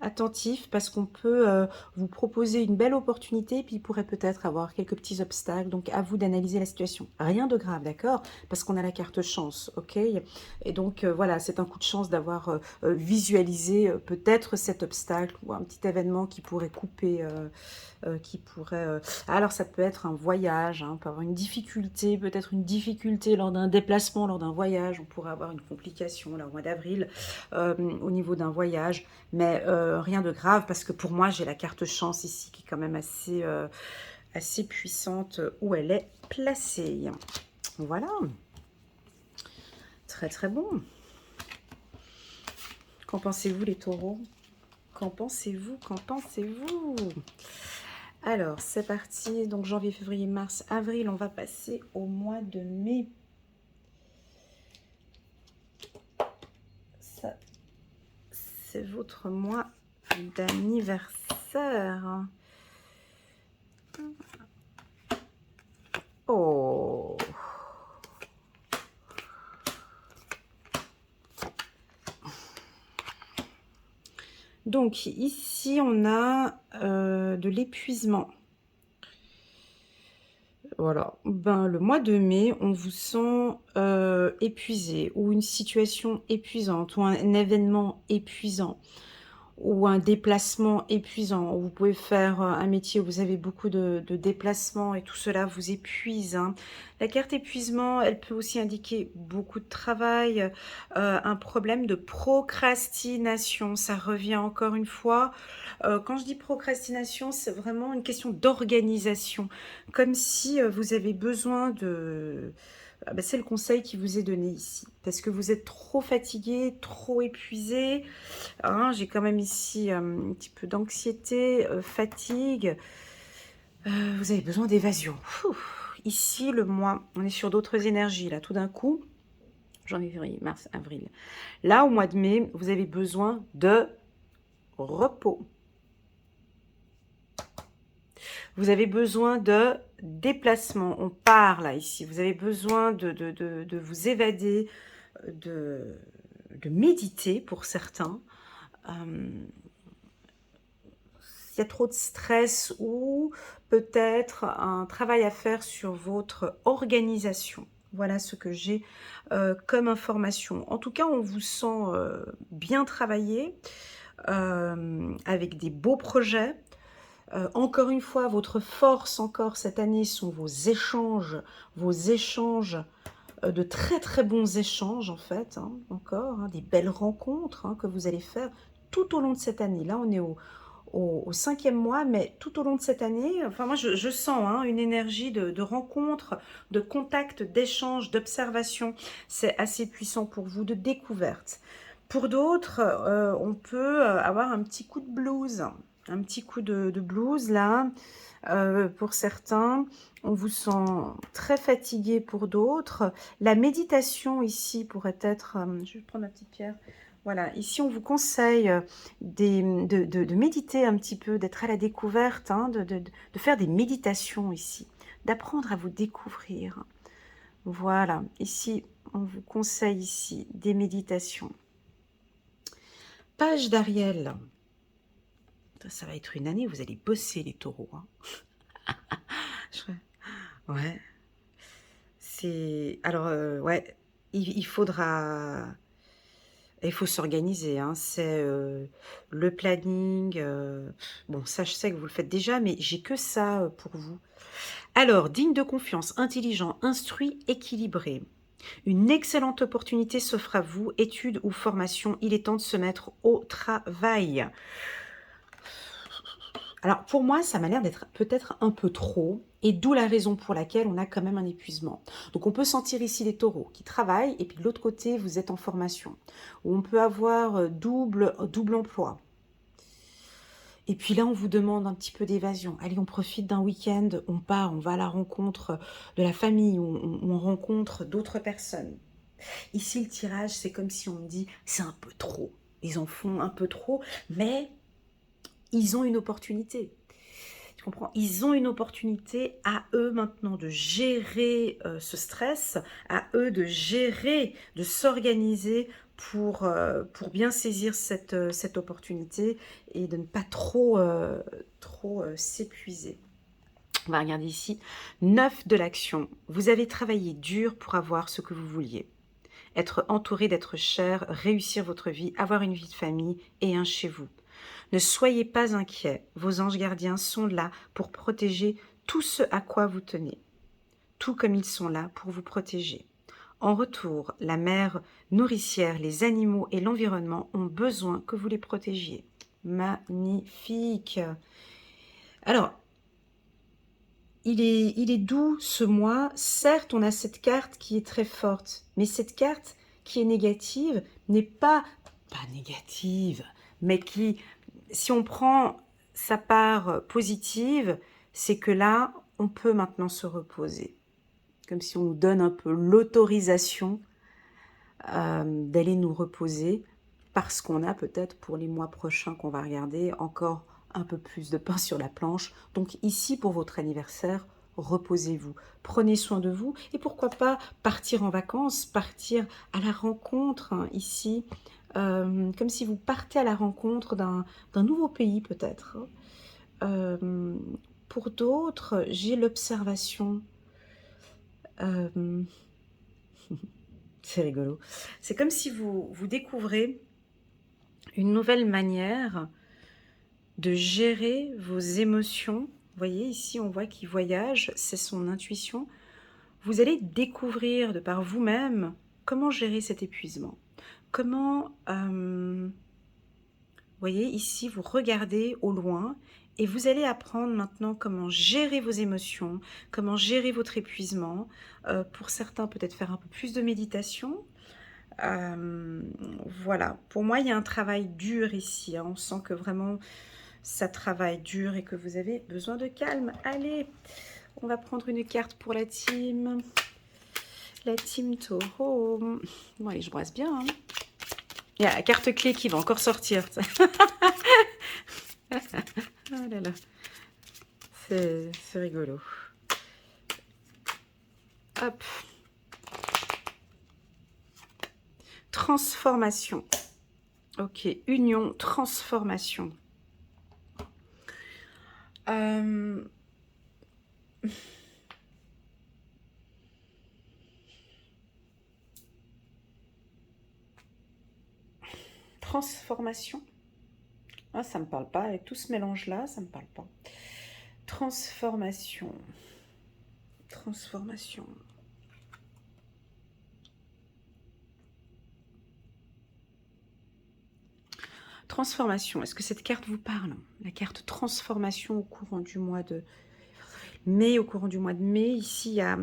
Attentif parce qu'on peut vous proposer une belle opportunité, puis il pourrait peut-être avoir quelques petits obstacles. Donc, à vous d'analyser la situation. Rien de grave, d'accord? Parce qu'on a la carte chance, ok? Et donc, voilà, c'est un coup de chance d'avoir visualisé peut-être cet obstacle ou un petit événement qui pourrait couper... qui pourrait... Alors, ça peut être un voyage, hein, on peut avoir une difficulté, peut-être une difficulté lors d'un déplacement, lors d'un voyage. On pourrait avoir une complication là, au mois d'avril au niveau d'un voyage, mais rien de grave parce que pour moi, j'ai la carte chance ici qui est quand même assez puissante où elle est placée. Voilà. Très, très bon. Qu'en pensez-vous, les taureaux? Qu'en pensez-vous? Qu'en pensez-vous? Alors, c'est parti. Donc, janvier, février, mars, avril. On va passer au mois de mai. Ça, c'est votre mois d'anniversaire. Oh! Donc, ici, on a de l'épuisement. Voilà, ben, le mois de mai, on vous sent épuisé ou une situation épuisante ou un événement épuisant ou un déplacement épuisant. Vous pouvez faire un métier où vous avez beaucoup de déplacements et tout cela vous épuise, hein. La carte épuisement, elle peut aussi indiquer beaucoup de travail, un problème de procrastination. Ça revient encore une fois. Quand je dis procrastination, c'est vraiment une question d'organisation. Comme si vous avez besoin de... Ah ben, c'est le conseil qui vous est donné ici. Parce que vous êtes trop fatigué, trop épuisé. Hein, j'ai quand même ici un petit peu d'anxiété, fatigue. Vous avez besoin d'évasion. Ici, le mois, on est sur d'autres énergies. Là, tout d'un coup, janvier, février, mars, avril. Là, au mois de mai, vous avez besoin de repos. Vous avez besoin de déplacement. On part là, ici. Vous avez besoin de vous évader, de méditer pour certains. S'il y a trop de stress ou peut-être un travail à faire sur votre organisation. Voilà ce que j'ai comme information. En tout cas, on vous sent bien travaillé, avec des beaux projets. Encore une fois, votre force encore cette année sont vos échanges, de très très bons échanges en fait, hein, encore, hein, des belles rencontres hein, que vous allez faire tout au long de cette année. Là, on est au 5e mois, mais tout au long de cette année, enfin moi je sens hein, une énergie de rencontre, de contact, d'échange, d'observation. C'est assez puissant pour vous, de découverte. Pour d'autres, on peut avoir un petit coup de blues, un petit coup de blues là. Pour certains, on vous sent très fatigué pour d'autres. La méditation ici pourrait être, je vais prendre ma petite pierre. Voilà, ici on vous conseille de méditer un petit peu, d'être à la découverte, hein, de faire des méditations ici, d'apprendre à vous découvrir. Voilà, ici on vous conseille ici des méditations. Page d'Ariel. Ça va être une année, vous allez bosser les taureaux. Hein. Ouais. C'est... Alors, ouais, il faudra... Il faut s'organiser, hein. C'est le planning. Bon, ça, je sais que vous le faites déjà, mais j'ai que ça pour vous. Alors, digne de confiance, intelligent, instruit, équilibré. Une excellente opportunité s'offre à vous, études ou formation. Il est temps de se mettre au travail. Alors, pour moi, ça m'a l'air d'être peut-être un peu trop, et d'où la raison pour laquelle on a quand même un épuisement. Donc, on peut sentir ici les taureaux qui travaillent, et puis de l'autre côté, vous êtes en formation. Ou on peut avoir double emploi. Et puis là, on vous demande un petit peu d'évasion. Allez, on profite d'un week-end, on part, on va à la rencontre de la famille, on rencontre d'autres personnes. Ici, le tirage, c'est comme si on me dit, c'est un peu trop. Ils en font un peu trop, mais ils ont une opportunité. Tu comprends? Ils ont une opportunité à eux maintenant de gérer ce stress, à eux de gérer, de s'organiser pour bien saisir cette opportunité et de ne pas trop s'épuiser. On va regarder ici. 9 de l'action. Vous avez travaillé dur pour avoir ce que vous vouliez. Être entouré d'êtres chers, réussir votre vie, avoir une vie de famille et un chez vous. Ne soyez pas inquiets, vos anges gardiens sont là pour protéger tout ce à quoi vous tenez, tout comme ils sont là pour vous protéger. En retour, la mère nourricière, les animaux et l'environnement ont besoin que vous les protégiez. Magnifique. Alors, il est doux ce mois. Certes, on a cette carte qui est très forte, mais cette carte qui est négative n'est pas négative, mais qui, si on prend sa part positive, c'est que là, on peut maintenant se reposer. Comme si on nous donne un peu l'autorisation d'aller nous reposer, parce qu'on a peut-être pour les mois prochains qu'on va regarder encore un peu plus de pain sur la planche. Donc ici, pour votre anniversaire, reposez-vous, prenez soin de vous et pourquoi pas partir en vacances, partir à la rencontre ici, comme si vous partez à la rencontre d'un nouveau pays peut-être. Pour d'autres, j'ai l'observation. C'est rigolo. C'est comme si vous découvrez une nouvelle manière de gérer vos émotions. Vous voyez, ici, on voit qu'il voyage, c'est son intuition. Vous allez découvrir de par vous-même comment gérer cet épuisement. Comment, vous voyez, ici, vous regardez au loin et vous allez apprendre maintenant comment gérer vos émotions, comment gérer votre épuisement. Pour certains, peut-être faire un peu plus de méditation. Voilà, pour moi, il y a un travail dur ici. Hein. On sent que vraiment, ça travaille dur et que vous avez besoin de calme. Allez, on va prendre une carte pour la team. La team Taureau. Bon, allez, je brasse bien. Hein. Il y a la carte clé qui va encore sortir. Oh là là. C'est rigolo. Hop. Transformation. Ok, union, transformation. Transformation. Ah, ça me parle pas. Avec tout ce mélange-là, ça me parle pas. Transformation. Transformation. Transformation. Est-ce que cette carte vous parle? La carte transformation au courant du mois de mai. Au courant du mois de mai, ici, il y a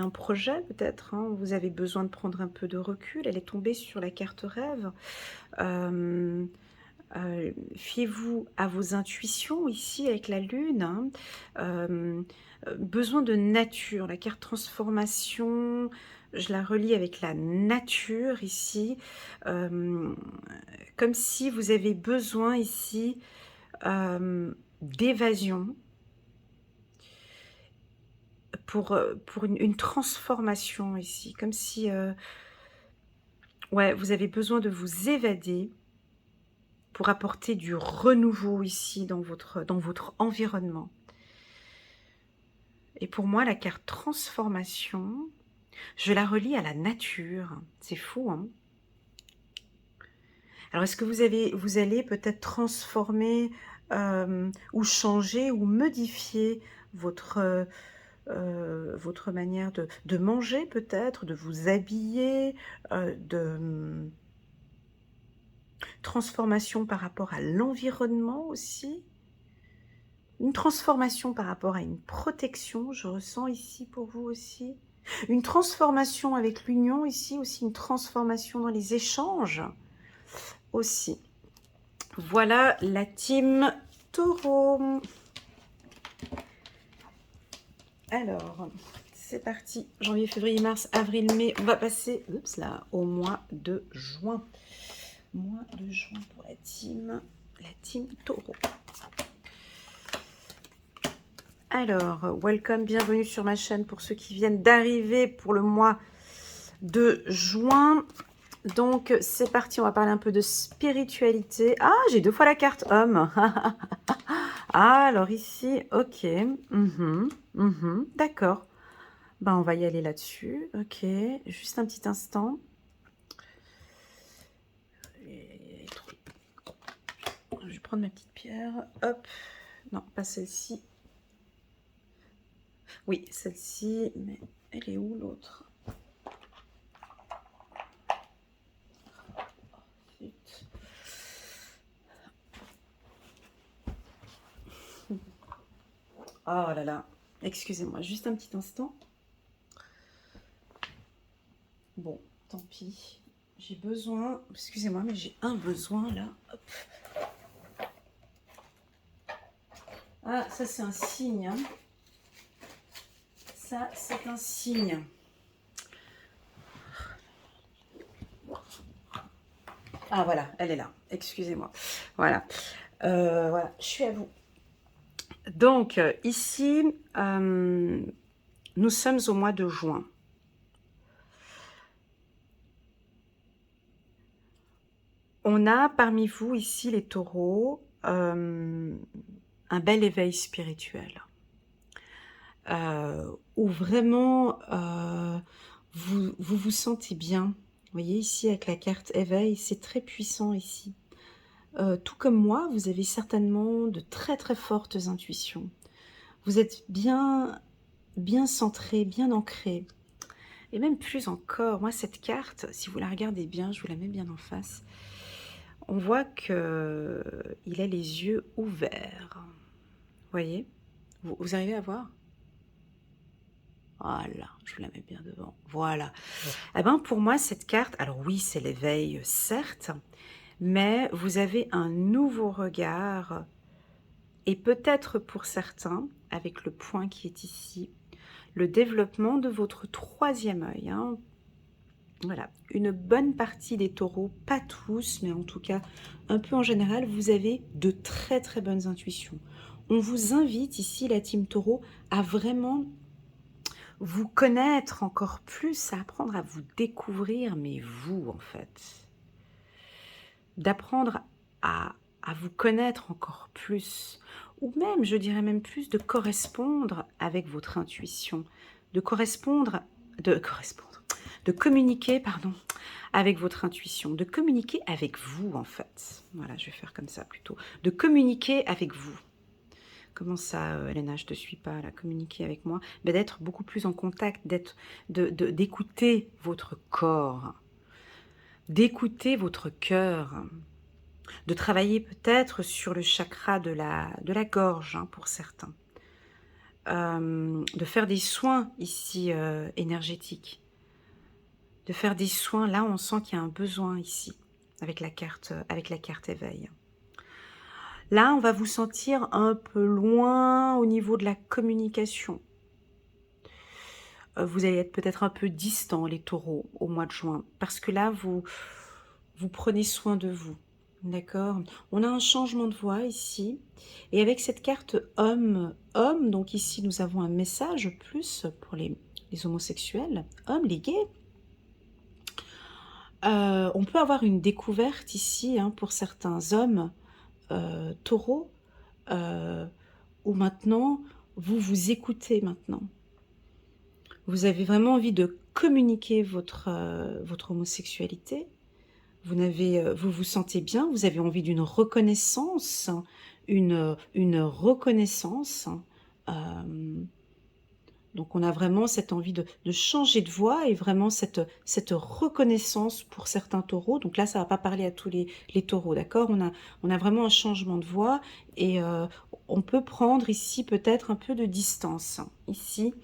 un projet peut-être. Hein, vous avez besoin de prendre un peu de recul. Elle est tombée sur la carte rêve. Fiez-vous à vos intuitions ici avec la lune. Hein. Besoin de nature. La carte transformation, je la relie avec la nature ici. Comme si vous avez besoin ici d'évasion pour une transformation ici. Comme si ouais, vous avez besoin de vous évader pour apporter du renouveau ici dans votre environnement. Et pour moi, la carte transformation, je la relie à la nature. C'est fou, hein? Alors, est-ce que vous allez peut-être transformer ou changer ou modifier votre manière de manger peut-être, de vous habiller, de transformation par rapport à l'environnement aussi? Une transformation par rapport à une protection, je ressens ici pour vous aussi. Une transformation avec l'union ici, aussi une transformation dans les échanges aussi. Voilà la team Taureau. Alors, c'est parti. Janvier, février, mars, avril, mai. On va passer au mois de juin. Mois de juin pour la team Taureau. Alors, welcome, bienvenue sur ma chaîne pour ceux qui viennent d'arriver pour le mois de juin. Donc, c'est parti, on va parler un peu de spiritualité. Ah, j'ai 2 fois la carte homme. Ah, alors ici, ok. D'accord. Ben, on va y aller là-dessus. Ok, juste un petit instant. Je vais prendre ma petite pierre. Hop. Non, pas celle-ci. Oui, celle-ci, mais elle est où l'autre? Oh là là, excusez-moi, juste un petit instant. Bon, tant pis. J'ai besoin, excusez-moi, mais j'ai un besoin là. Hop. Ah, ça c'est un signe. Hein. Ça, c'est un signe. Ah voilà, elle est là. Excusez-moi. Voilà. Voilà, je suis à vous. Donc, ici, nous sommes au mois de juin. On a parmi vous ici, les taureaux, un bel éveil spirituel. Où vraiment vous sentez bien. Vous voyez ici avec la carte éveil, c'est très puissant ici. Tout comme moi, vous avez certainement de très très fortes intuitions. Vous êtes bien centré, bien ancré. Et même plus encore, moi cette carte, si vous la regardez bien, je vous la mets bien en face, on voit que il a les yeux ouverts. Vous voyez, vous arrivez à voir? Voilà, je vous la mets bien devant. Voilà. Eh ben, pour moi, cette carte, alors oui, c'est l'éveil, certes, mais vous avez un nouveau regard, et peut-être pour certains, avec le point qui est ici, le développement de votre troisième œil. Hein. Voilà, une bonne partie des taureaux, pas tous, mais en tout cas, un peu en général, vous avez de très très bonnes intuitions. On vous invite ici, la team taureau, à vraiment vous connaître encore plus, à apprendre à vous découvrir, mais vous en fait. D'apprendre à vous connaître encore plus, ou même, je dirais même plus, de correspondre avec votre intuition, de communiquer, pardon, avec votre intuition, de communiquer avec vous en fait. Voilà, je vais faire comme ça plutôt. De communiquer avec vous. Comment ça, Elena, je ne te suis pas, là, communiquer avec moi, ben, d'être beaucoup plus en contact, d'écouter votre corps, d'écouter votre cœur, de travailler peut-être sur le chakra de la gorge, hein, pour certains, de faire des soins ici énergétiques, de faire des soins, là on sent qu'il y a un besoin ici, avec la carte éveil. Là, on va vous sentir un peu loin au niveau de la communication. Vous allez être peut-être un peu distant, les taureaux, au mois de juin. Parce que là, vous prenez soin de vous. D'accord? On a un changement de voix ici. Et avec cette carte homme, donc ici, nous avons un message plus pour les homosexuels, hommes, les gays. On peut avoir une découverte ici, hein, pour certains hommes taureaux, où maintenant, vous écoutez maintenant. Vous avez vraiment envie de communiquer votre homosexualité. Vous vous sentez bien, vous avez envie d'une reconnaissance, une reconnaissance. Donc on a vraiment cette envie de changer de voix et vraiment cette reconnaissance pour certains taureaux. Donc là, ça ne va pas parler à tous les taureaux, d'accord? On a vraiment un changement de voix et on peut prendre ici peut-être un peu de distance, hein, ici.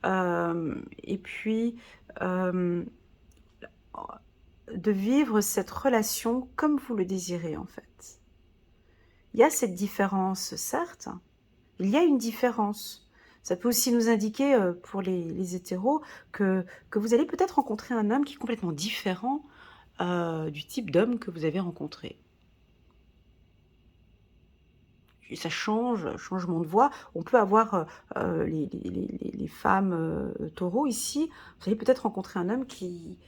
Et puis, de vivre cette relation comme vous le désirez en fait. Il y a cette différence, certes, il y a une différence. Ça peut aussi nous indiquer, pour les hétéros, que vous allez peut-être rencontrer un homme qui est complètement différent du type d'homme que vous avez rencontré. ça change, changement de voix. On peut avoir les femmes taureaux ici. Vous allez peut-être rencontrer un homme qui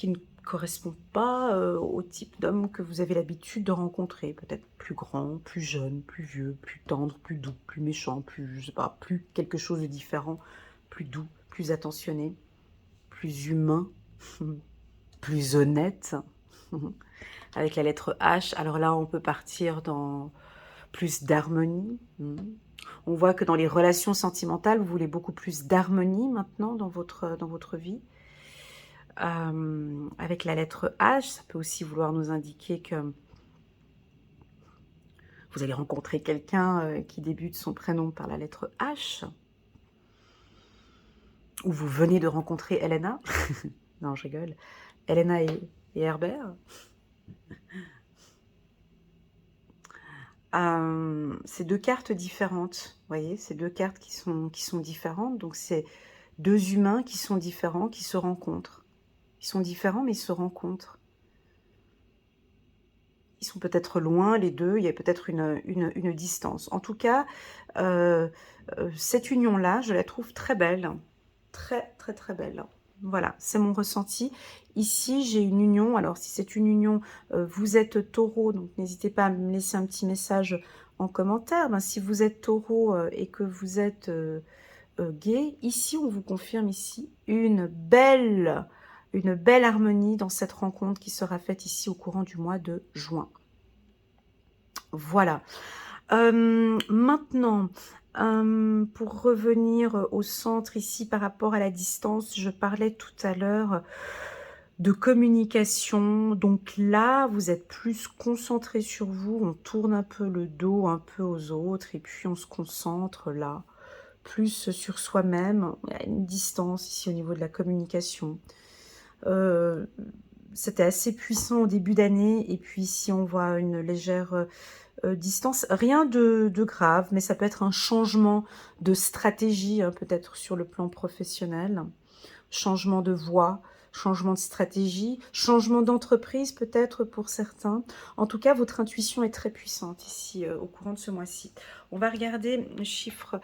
ne correspond pas au type d'homme que vous avez l'habitude de rencontrer. Peut-être plus grand, plus jeune, plus vieux, plus tendre, plus doux, plus méchant, plus, je sais pas, plus quelque chose de différent, plus doux, plus attentionné, plus humain, plus honnête. Avec la lettre H, alors là, on peut partir dans plus d'harmonie. On voit que dans les relations sentimentales, vous voulez beaucoup plus d'harmonie maintenant dans votre vie. Avec la lettre H, ça peut aussi vouloir nous indiquer que vous allez rencontrer quelqu'un qui débute son prénom par la lettre H. Ou vous venez de rencontrer Elena. Non, je rigole. Elena et Herbert. C'est deux cartes différentes, vous voyez, c'est deux cartes qui sont différentes, donc c'est deux humains qui sont différents, qui se rencontrent. Ils sont différents, mais ils se rencontrent. Ils sont peut-être loin, les deux, il y a peut-être une distance. En tout cas, cette union-là, je la trouve très belle. Très, très, très belle. Voilà, c'est mon ressenti. Ici, j'ai une union. Alors, si c'est une union, vous êtes taureau, donc n'hésitez pas à me laisser un petit message en commentaire. Ben, si vous êtes taureau et que vous êtes gay, ici, on vous confirme ici une belle harmonie dans cette rencontre qui sera faite ici au courant du mois de juin. Voilà. Maintenant, pour revenir au centre ici par rapport à la distance, je parlais tout à l'heure de communication. Donc là, vous êtes plus concentré sur vous, on tourne un peu le dos un peu aux autres et puis on se concentre là, plus sur soi-même. Il y a une distance ici au niveau de la communication. C'était assez puissant au début d'année et puis ici on voit une légère distance, rien de grave, mais ça peut être un changement de stratégie, hein, peut-être sur le plan professionnel, changement de voie, changement de stratégie, changement d'entreprise peut-être pour certains. En tout cas, votre intuition est très puissante ici au courant de ce mois-ci. On va regarder le chiffre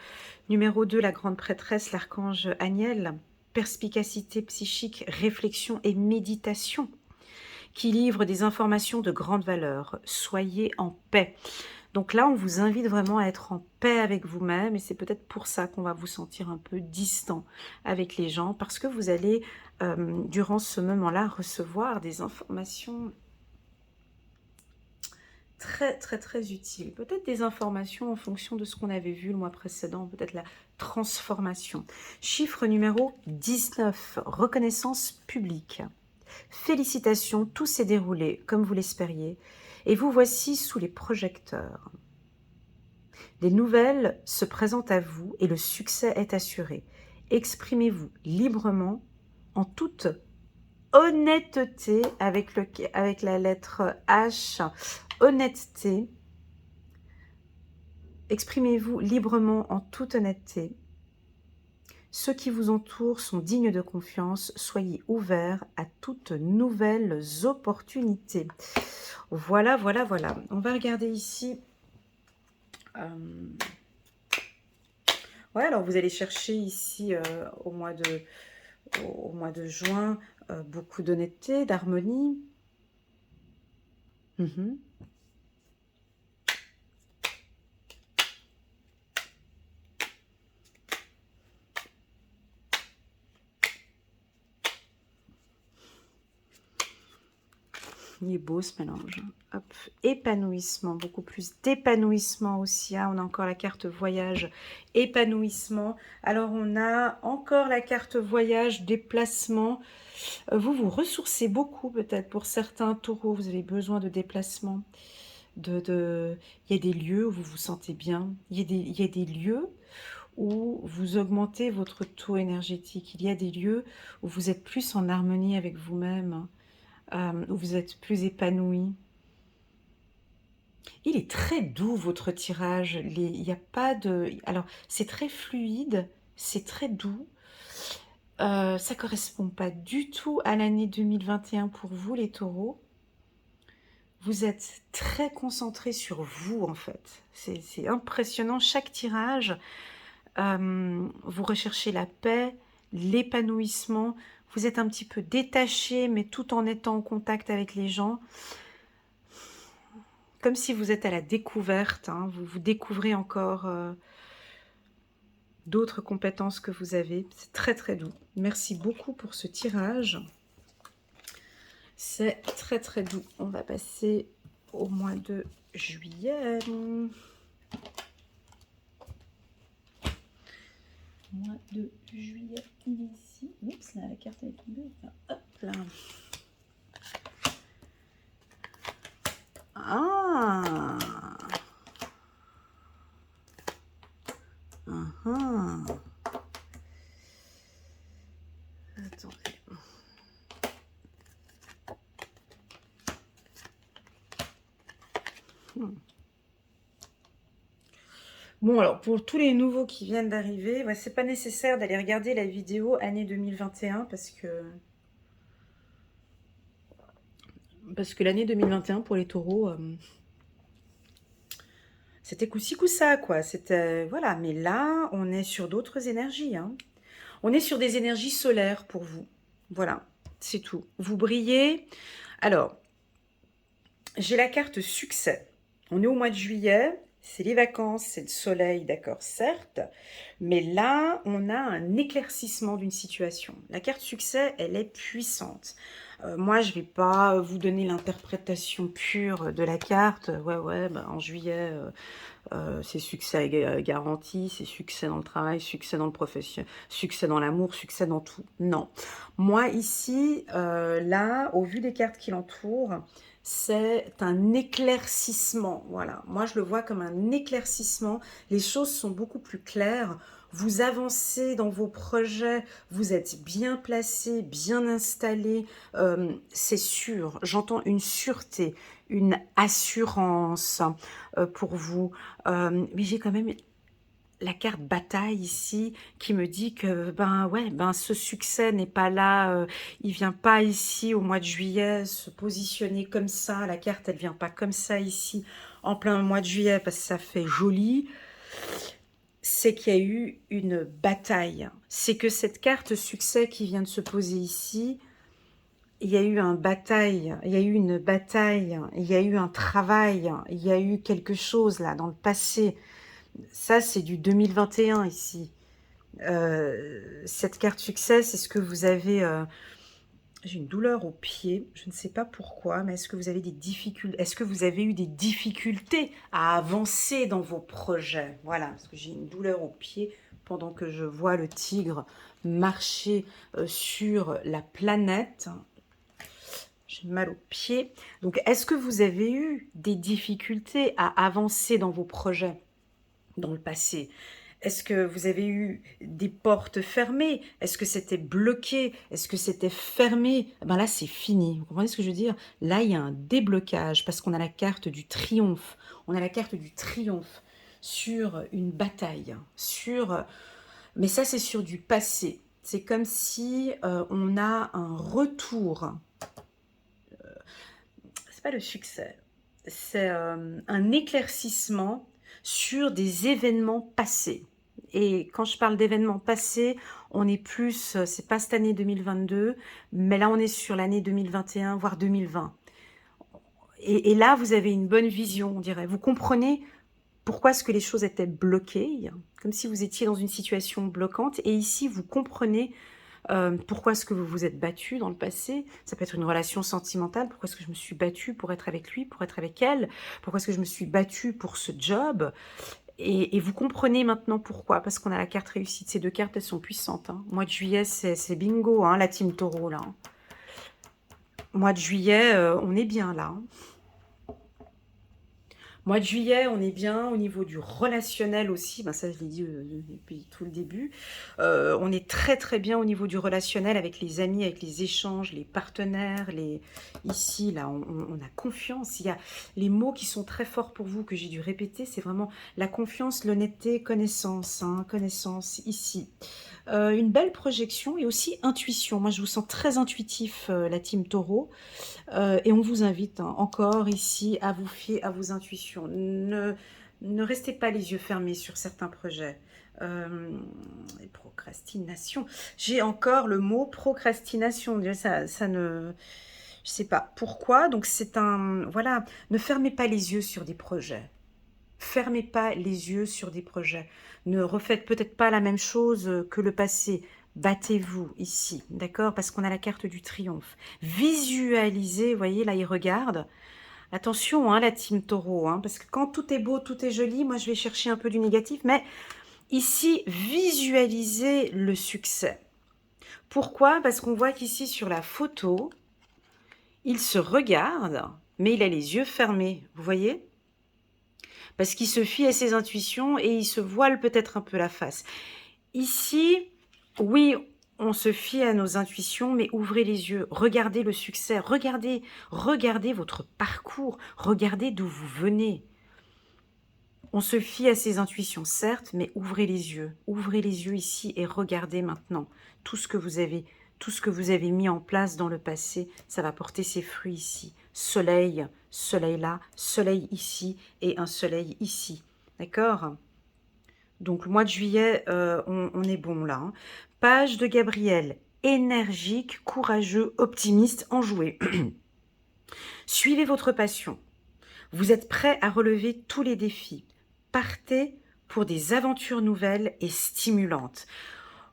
numéro 2, la grande prêtresse, l'archange Aniel, perspicacité psychique, réflexion et méditation, qui livre des informations de grande valeur. Soyez en paix. Donc là, on vous invite vraiment à être en paix avec vous-même et c'est peut-être pour ça qu'on va vous sentir un peu distant avec les gens parce que vous allez, durant ce moment-là, recevoir des informations très, très, très utiles. Peut-être des informations en fonction de ce qu'on avait vu le mois précédent, peut-être la transformation. Chiffre numéro 19, reconnaissance publique. Félicitations, tout s'est déroulé comme vous l'espériez et vous voici sous les projecteurs. Des nouvelles se présentent à vous et le succès est assuré. Exprimez-vous librement, en toute honnêteté, avec la lettre H, honnêteté. Exprimez-vous librement en toute honnêteté. Ceux qui vous entourent sont dignes de confiance. Soyez ouverts à toutes nouvelles opportunités. Voilà, voilà, voilà. On va regarder ici. Ouais, alors vous allez chercher ici au mois de juin beaucoup d'honnêteté, d'harmonie. Il est beau ce mélange. Hop. Épanouissement, beaucoup plus d'épanouissement aussi. Ah, on a encore la carte voyage, épanouissement. Alors on a encore la carte voyage, déplacement. Vous vous ressourcez beaucoup peut-être pour certains taureaux. Vous avez besoin de déplacement. Il y a des lieux où vous vous sentez bien. Il y a des lieux où vous augmentez votre taux énergétique. Il y a des lieux où vous êtes plus en harmonie avec vous-même. Où vous êtes plus épanoui. Il est très doux votre tirage, il n'y a pas de... Alors, c'est très fluide, c'est très doux. Ça ne correspond pas du tout à l'année 2021 pour vous les taureaux. vous êtes très concentré sur vous, en fait. C'est impressionnant. Chaque tirage, vous recherchez la paix, l'épanouissement. Vous êtes un petit peu détaché, mais tout en étant en contact avec les gens. Comme si vous êtes à la découverte. Hein. Vous découvrez encore d'autres compétences que vous avez. C'est très, très doux. Merci beaucoup pour ce tirage. C'est très, très doux. On va passer au mois de juillet. Mois de juillet ici. Oups, là, la carte est tombée. Hop là. Ah. Attendez. Bon, alors, pour tous les nouveaux qui viennent d'arriver, ouais, c'est pas nécessaire d'aller regarder la vidéo année 2021 parce que l'année 2021 pour les taureaux, c'était coup-ci coup-ça, quoi. C'était, voilà, mais là, on est sur d'autres énergies, hein. On est sur des énergies solaires pour vous. Voilà, c'est tout. Vous brillez. Alors, j'ai la carte succès. On est au mois de juillet. C'est les vacances, c'est le soleil, d'accord, certes. Mais là, on a un éclaircissement d'une situation. La carte succès, elle est puissante. Moi, je ne vais pas vous donner l'interprétation pure de la carte. Ouais, bah, en juillet, c'est succès garanti, c'est succès dans le travail, succès dans le profession, succès dans l'amour, succès dans tout. Non. Moi, ici, là, au vu des cartes qui l'entourent, c'est un éclaircissement. Voilà. Moi, je le vois comme un éclaircissement. Les choses sont beaucoup plus claires. Vous avancez dans vos projets, vous êtes bien placé, bien installé, c'est sûr. J'entends une sûreté, une assurance pour vous. Mais j'ai quand même la carte bataille ici qui me dit que ce succès n'est pas là, il vient pas ici au mois de juillet se positionner comme ça. La carte, elle vient pas comme ça ici en plein mois de juillet parce que ça fait joli. C'est qu'il y a eu une bataille. C'est que cette carte succès qui vient de se poser ici, il y a eu une bataille, il y a eu un travail, il y a eu quelque chose là dans le passé. Ça, c'est du 2021 ici. Cette carte succès, c'est ce que vous avez... j'ai une douleur au pied, je ne sais pas pourquoi, mais est-ce que vous avez des difficultés? Est-ce que vous avez eu des difficultés à avancer dans vos projets? Voilà, parce que j'ai une douleur au pied pendant que je vois le tigre marcher sur la planète. J'ai mal au pied. Donc, est-ce que vous avez eu des difficultés à avancer dans vos projets dans le passé? Est-ce que vous avez eu des portes fermées? Est-ce que c'était bloqué? Est-ce que c'était fermé? Ben là, c'est fini. Vous comprenez ce que je veux dire? Là, il y a un déblocage parce qu'on a la carte du triomphe. On a la carte du triomphe sur une bataille. Mais ça, c'est sur du passé. C'est comme si on a un retour. C'est pas le succès. C'est un éclaircissement sur des événements passés. Et quand je parle d'événements passés, on est plus, c'est pas cette année 2022, mais là on est sur l'année 2021, voire 2020. Et là, vous avez une bonne vision, on dirait. Vous comprenez pourquoi est-ce que les choses étaient bloquées, comme si vous étiez dans une situation bloquante. Et ici, vous comprenez pourquoi est-ce que vous vous êtes battu dans le passé. Ça peut être une relation sentimentale. Pourquoi est-ce que je me suis battue pour être avec lui, pour être avec elle? Pourquoi est-ce que je me suis battue pour ce job? Et vous comprenez maintenant pourquoi, parce qu'on a la carte réussite. Ces deux cartes, elles sont puissantes. Hein. Mois de juillet, c'est bingo, hein, la team taureau, là. Mois de juillet, on est bien là. Hein. Mois de juillet, on est bien au niveau du relationnel aussi. Ben ça, je l'ai dit depuis tout le début. On est très très bien au niveau du relationnel avec les amis, avec les échanges, les partenaires. Ici, là, on a confiance. Il y a les mots qui sont très forts pour vous, que j'ai dû répéter. C'est vraiment la confiance, l'honnêteté, connaissance. Hein, connaissance, ici. Une belle projection et aussi intuition. Moi, je vous sens très intuitif, la team Taureau. Et on vous invite hein, encore ici à vous fier à vos intuitions. Ne restez pas les yeux fermés sur certains projets. Procrastination. J'ai encore le mot procrastination. Ça ne... Je sais pas pourquoi. Donc c'est un... Voilà. Ne fermez pas les yeux sur des projets. Fermez pas les yeux sur des projets. Ne refaites peut-être pas la même chose que le passé. Battez-vous ici, d'accord? Parce qu'on a la carte du triomphe. Visualisez, vous voyez, là, il regarde. Attention, hein, la team taureau, hein, parce que quand tout est beau, tout est joli, moi, je vais chercher un peu du négatif, mais ici, visualisez le succès. Pourquoi? Parce qu'on voit qu'ici, sur la photo, il se regarde, mais il a les yeux fermés, vous voyez? Parce qu'il se fie à ses intuitions et il se voile peut-être un peu la face. Ici, oui, on se fie à nos intuitions, mais ouvrez les yeux, regardez le succès, regardez votre parcours, regardez d'où vous venez. On se fie à ses intuitions, certes, mais ouvrez les yeux ici et regardez maintenant tout ce que vous avez mis en place dans le passé, ça va porter ses fruits ici. Soleil, soleil là, soleil ici et un soleil ici. D'accord ? Donc le mois de juillet, on est bon là. Hein. Page de Gabriel, énergique, courageux, optimiste, enjoué. Suivez votre passion. Vous êtes prêt à relever tous les défis. Partez pour des aventures nouvelles et stimulantes.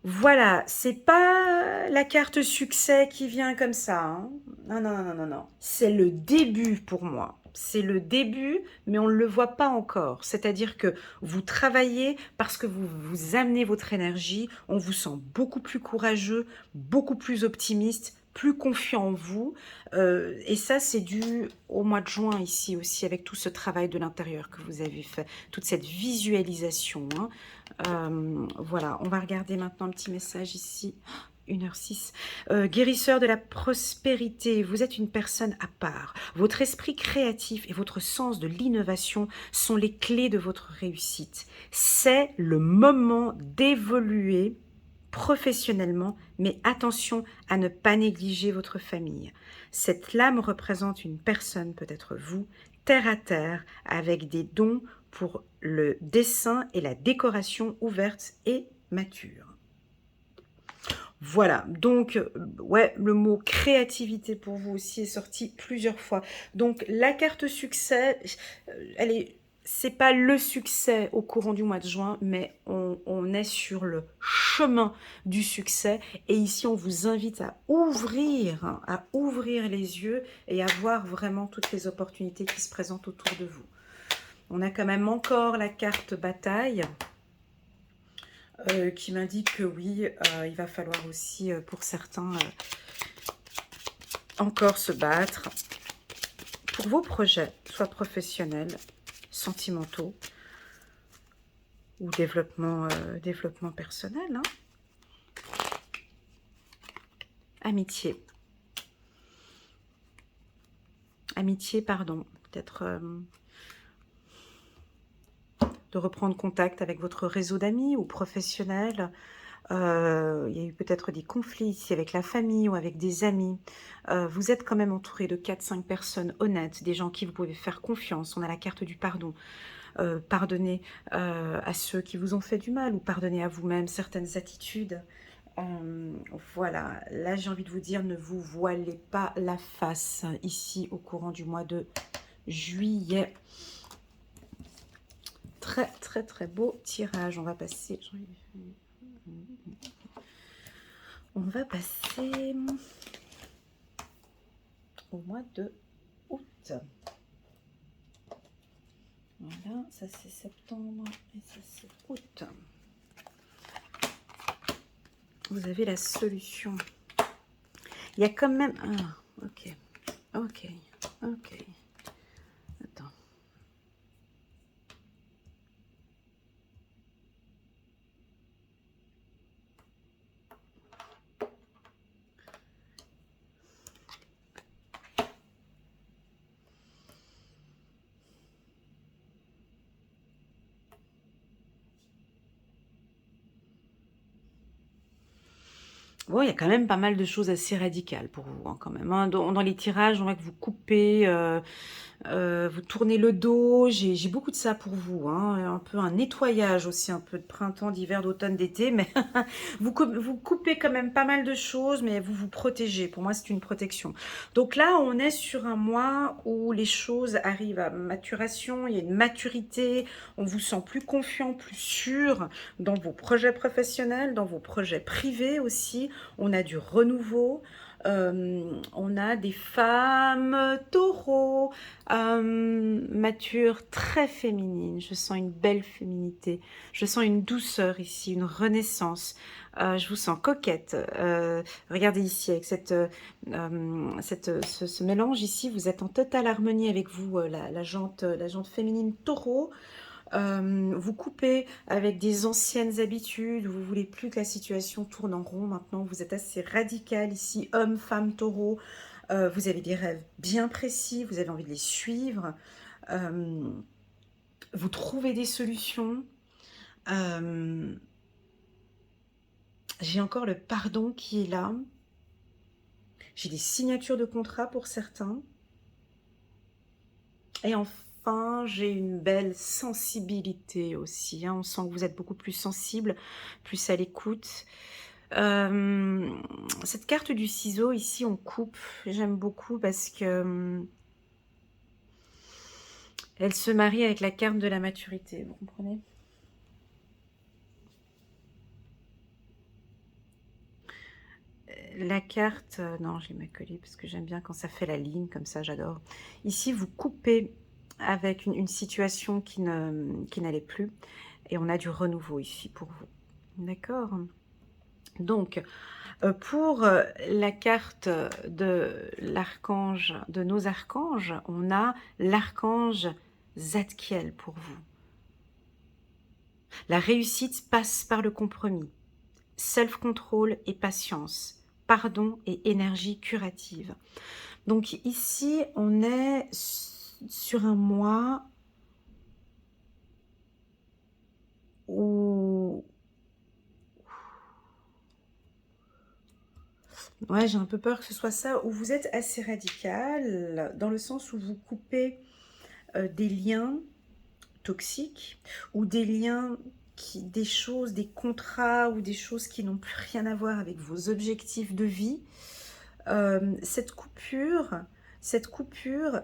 Voilà, c'est pas la carte succès qui vient comme ça. Hein. Non, non, non, non, non. C'est le début pour moi. C'est le début, mais on ne le voit pas encore. C'est-à-dire que vous travaillez parce que vous amenez votre énergie, on vous sent beaucoup plus courageux, beaucoup plus optimiste, plus confiant en vous. Et ça, c'est dû au mois de juin ici aussi, avec tout ce travail de l'intérieur que vous avez fait, toute cette visualisation. Hein. Voilà, on va regarder maintenant un petit message ici. 1h06. Guérisseur de la prospérité, vous êtes une personne à part. Votre esprit créatif et votre sens de l'innovation sont les clés de votre réussite. C'est le moment d'évoluer professionnellement, mais attention à ne pas négliger votre famille. Cette lame représente une personne, peut-être vous, terre à terre, avec des dons pour le dessin et la décoration ouverte et mature. Voilà, donc, ouais, le mot créativité pour vous aussi est sorti plusieurs fois. Donc, la carte succès, c'est pas le succès au courant du mois de juin, mais on est sur le chemin du succès. Et ici, on vous invite à ouvrir, hein, les yeux et à voir vraiment toutes les opportunités qui se présentent autour de vous. On a quand même encore la carte bataille. Qui m'indique que oui, il va falloir aussi, pour certains, encore se battre pour vos projets, soit professionnels, sentimentaux ou développement personnel. Hein. Amitié. Amitié, pardon. Peut-être de reprendre contact avec votre réseau d'amis ou professionnels. Il y a eu peut-être des conflits ici avec la famille ou avec des amis. Vous êtes quand même entouré de 4-5 personnes honnêtes, des gens qui vous pouvez faire confiance. On a la carte du pardon. Pardonnez à ceux qui vous ont fait du mal ou pardonnez à vous-même certaines attitudes. Voilà, là j'ai envie de vous dire, ne vous voilez pas la face ici au courant du mois de juillet. Très très très beau tirage. On va passer au mois de août. Voilà, ça c'est septembre et ça c'est août. Vous avez la solution. Il y a quand même... Ah, ok. Attends. Bon, il y a quand même pas mal de choses assez radicales pour vous, hein, quand même, hein. Dans les tirages, on voit que vous coupez, vous tournez le dos. J'ai beaucoup de ça pour vous, hein. Un peu un nettoyage aussi, un peu de printemps, d'hiver, d'automne, d'été, mais vous coupez quand même pas mal de choses, mais vous vous protégez. Pour moi, c'est une protection. Donc là, on est sur un mois où les choses arrivent à maturation, il y a une maturité, on vous sent plus confiant, plus sûr dans vos projets professionnels, dans vos projets privés aussi. On a du renouveau. On a des femmes taureaux, matures, très féminines. Je sens une belle féminité. Je sens une douceur ici, une renaissance. Je vous sens coquette. Regardez ici, avec ce mélange ici, vous êtes en totale harmonie avec vous, la jante féminine taureau. Vous coupez avec des anciennes habitudes, vous voulez plus que la situation tourne en rond. Maintenant, vous êtes assez radical ici, homme, femme, taureau. Vous avez des rêves bien précis, vous avez envie de les suivre. Vous trouvez des solutions. J'ai encore le pardon qui est là. J'ai des signatures de contrat pour certains. Et enfin, j'ai une belle sensibilité aussi, hein. On sent que vous êtes beaucoup plus sensible, plus à l'écoute. Cette carte du ciseau, ici, on coupe. J'aime beaucoup parce que elle se marie avec la carte de la maturité, vous comprenez? La carte, non, je l'ai mal collée parce que j'aime bien quand ça fait la ligne, comme ça, j'adore. Ici, vous coupez avec une situation qui n'allait plus. Et on a du renouveau ici pour vous. D'accord? Donc, pour la carte de l'archange, de nos archanges, on a l'archange Zadkiel pour vous. La réussite passe par le compromis, self-control et patience, pardon et énergie curative. Donc ici, on est sur un mois où... Ouais, j'ai un peu peur que ce soit ça, où vous êtes assez radical, dans le sens où vous coupez des liens toxiques, ou des liens, des choses, des contrats, ou des choses qui n'ont plus rien à voir avec vos objectifs de vie. Cette coupure,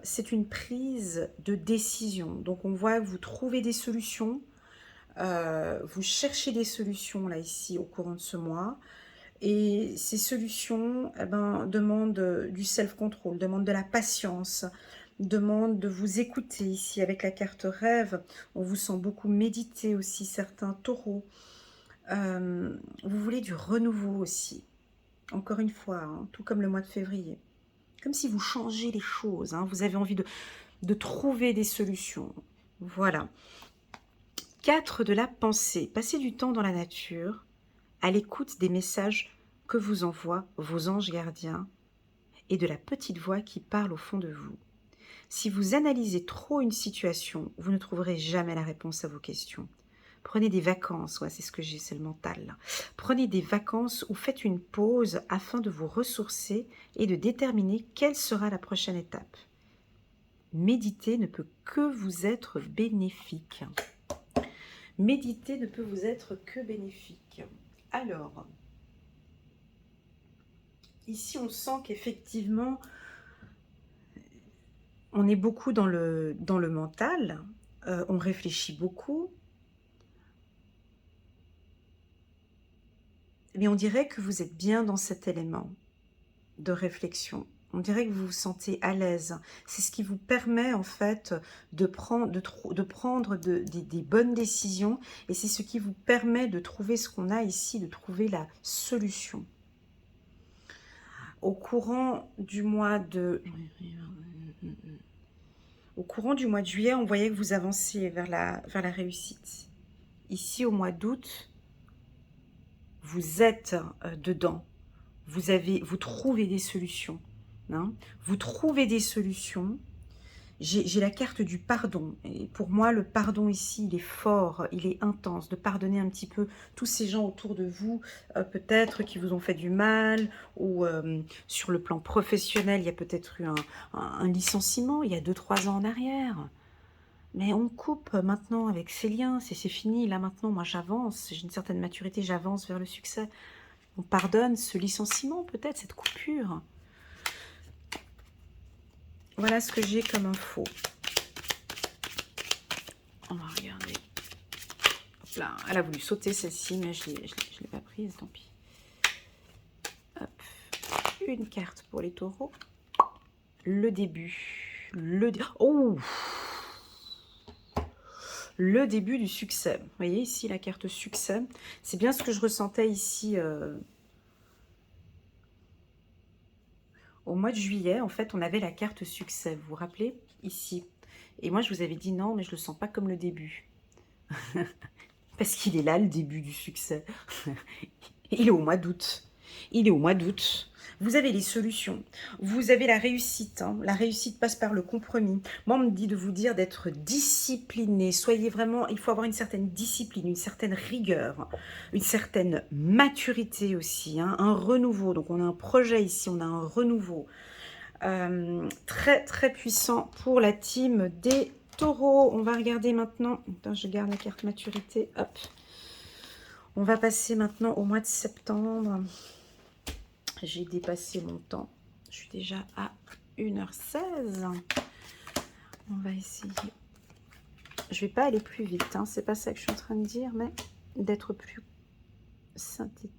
c'est une prise de décision. Donc on voit que vous trouvez des solutions, vous cherchez des solutions là ici au courant de ce mois. Et ces solutions demandent du self-control, demandent de la patience, demandent de vous écouter. Ici, avec la carte rêve, on vous sent beaucoup méditer aussi, certains taureaux. Vous voulez du renouveau aussi, encore une fois, hein, tout comme le mois de février. Comme si vous changez les choses, hein, vous avez envie de trouver des solutions. Voilà. 4 de la pensée. Passez du temps dans la nature, à l'écoute des messages que vous envoient vos anges gardiens et de la petite voix qui parle au fond de vous. Si vous analysez trop une situation, vous ne trouverez jamais la réponse à vos questions. Prenez des vacances, ouais, c'est ce que j'ai, c'est le mental, là. Prenez des vacances ou faites une pause afin de vous ressourcer et de déterminer quelle sera la prochaine étape. Méditer ne peut que vous être bénéfique. Méditer ne peut vous être que bénéfique. Alors, ici, on sent qu'effectivement, on est beaucoup dans le mental, on réfléchit beaucoup, mais on dirait que vous êtes bien dans cet élément de réflexion. On dirait que vous vous sentez à l'aise. C'est ce qui vous permet en fait de prendre des bonnes décisions, et c'est ce qui vous permet de trouver ce qu'on a ici, de trouver la solution. Au courant du mois de juillet, on voyait que vous avanciez vers la réussite. Ici, au mois d'août, vous êtes dedans. Vous trouvez des solutions. Hein, vous trouvez des solutions. j'ai la carte du pardon. Et pour moi, le pardon ici, il est fort, il est intense. De pardonner un petit peu tous ces gens autour de vous, peut-être qui vous ont fait du mal, ou sur le plan professionnel, il y a peut-être eu un licenciement il y a 2-3 ans en arrière. Mais on coupe maintenant avec ces liens, c'est fini. Là maintenant, moi j'avance, j'ai une certaine maturité, j'avance vers le succès. On pardonne ce licenciement peut-être, cette coupure. Voilà ce que j'ai comme info. On va regarder. Hop là, elle a voulu sauter celle-ci, mais je ne l'ai pas prise, tant pis. Hop. Une carte pour les taureaux. Le début. Oh, le début du succès. Vous voyez ici la carte succès. C'est bien ce que je ressentais ici au mois de juillet. En fait, on avait la carte succès. Vous vous rappelez ici. Et moi, je vous avais dit non, mais je ne le sens pas comme le début. Parce qu'il est là, le début du succès. Il est au mois d'août. Il est au mois d'août. Vous avez les solutions. Vous avez la réussite. Hein. La réussite passe par le compromis. Moi, on me dit de vous dire d'être discipliné. Soyez vraiment... Il faut avoir une certaine discipline, une certaine rigueur, une certaine maturité aussi. Hein, un renouveau. Donc, on a un projet ici. On a un renouveau. Très, très puissant pour la team des taureaux. On va regarder maintenant. Attends, je garde la carte maturité. Hop. On va passer maintenant au mois de septembre. J'ai dépassé mon temps. Je suis déjà à 1h16. On va essayer. Je vais pas aller plus vite. Hein. C'est pas ça que je suis en train de dire, mais d'être plus synthétique.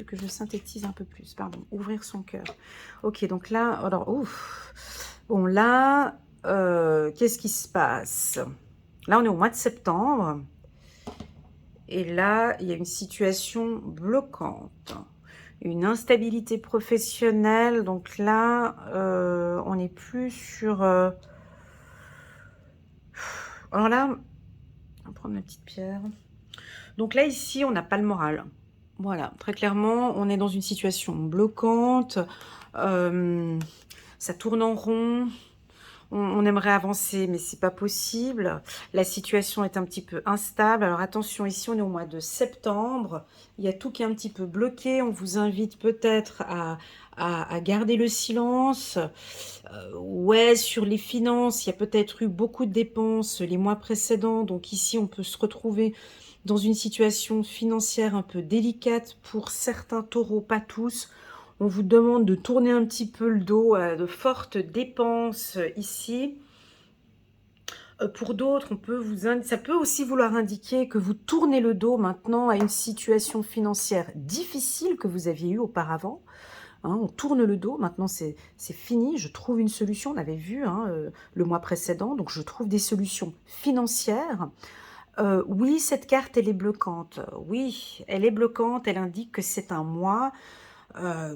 Que je synthétise un peu plus. Pardon. Ouvrir son cœur. Ok, donc là, alors, ouf. Bon, là, qu'est-ce qui se passe? Là, on est au mois de septembre. Et là, il y a une situation bloquante. Une instabilité professionnelle. Donc là, on n'est plus sur... Alors là, on va prendre ma petite pierre. Donc là, ici, on n'a pas le moral. Voilà, très clairement, on est dans une situation bloquante. Ça tourne en rond. On aimerait avancer, mais c'est pas possible. La situation est un petit peu instable. Alors attention, ici, on est au mois de septembre. Il y a tout qui est un petit peu bloqué. On vous invite peut-être à garder le silence. Ouais, sur les finances, il y a peut-être eu beaucoup de dépenses les mois précédents. Donc ici, on peut se retrouver dans une situation financière un peu délicate pour certains taureaux, pas tous. On vous demande de tourner un petit peu le dos à de fortes dépenses ici. Pour d'autres, ça peut aussi vouloir indiquer que vous tournez le dos maintenant à une situation financière difficile que vous aviez eue auparavant. Hein, on tourne le dos, maintenant c'est fini, je trouve une solution, on avait vu hein, le mois précédent, donc je trouve des solutions financières. Oui, cette carte, elle est bloquante. Oui, elle est bloquante, elle indique que c'est un mois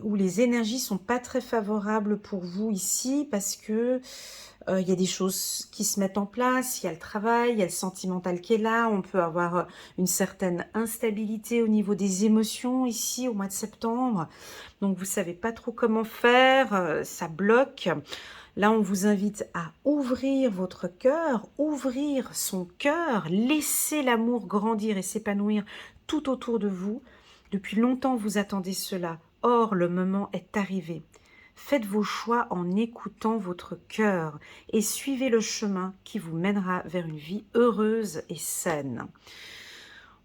où les énergies sont pas très favorables pour vous ici parce que il y a des choses qui se mettent en place, il y a le travail, il y a le sentimental qui est là, on peut avoir une certaine instabilité au niveau des émotions ici au mois de septembre, donc vous savez pas trop comment faire, ça bloque. Là, on vous invite à ouvrir votre cœur, ouvrir son cœur, laisser l'amour grandir et s'épanouir tout autour de vous. Depuis longtemps, vous attendez cela. Or, le moment est arrivé. Faites vos choix en écoutant votre cœur et suivez le chemin qui vous mènera vers une vie heureuse et saine.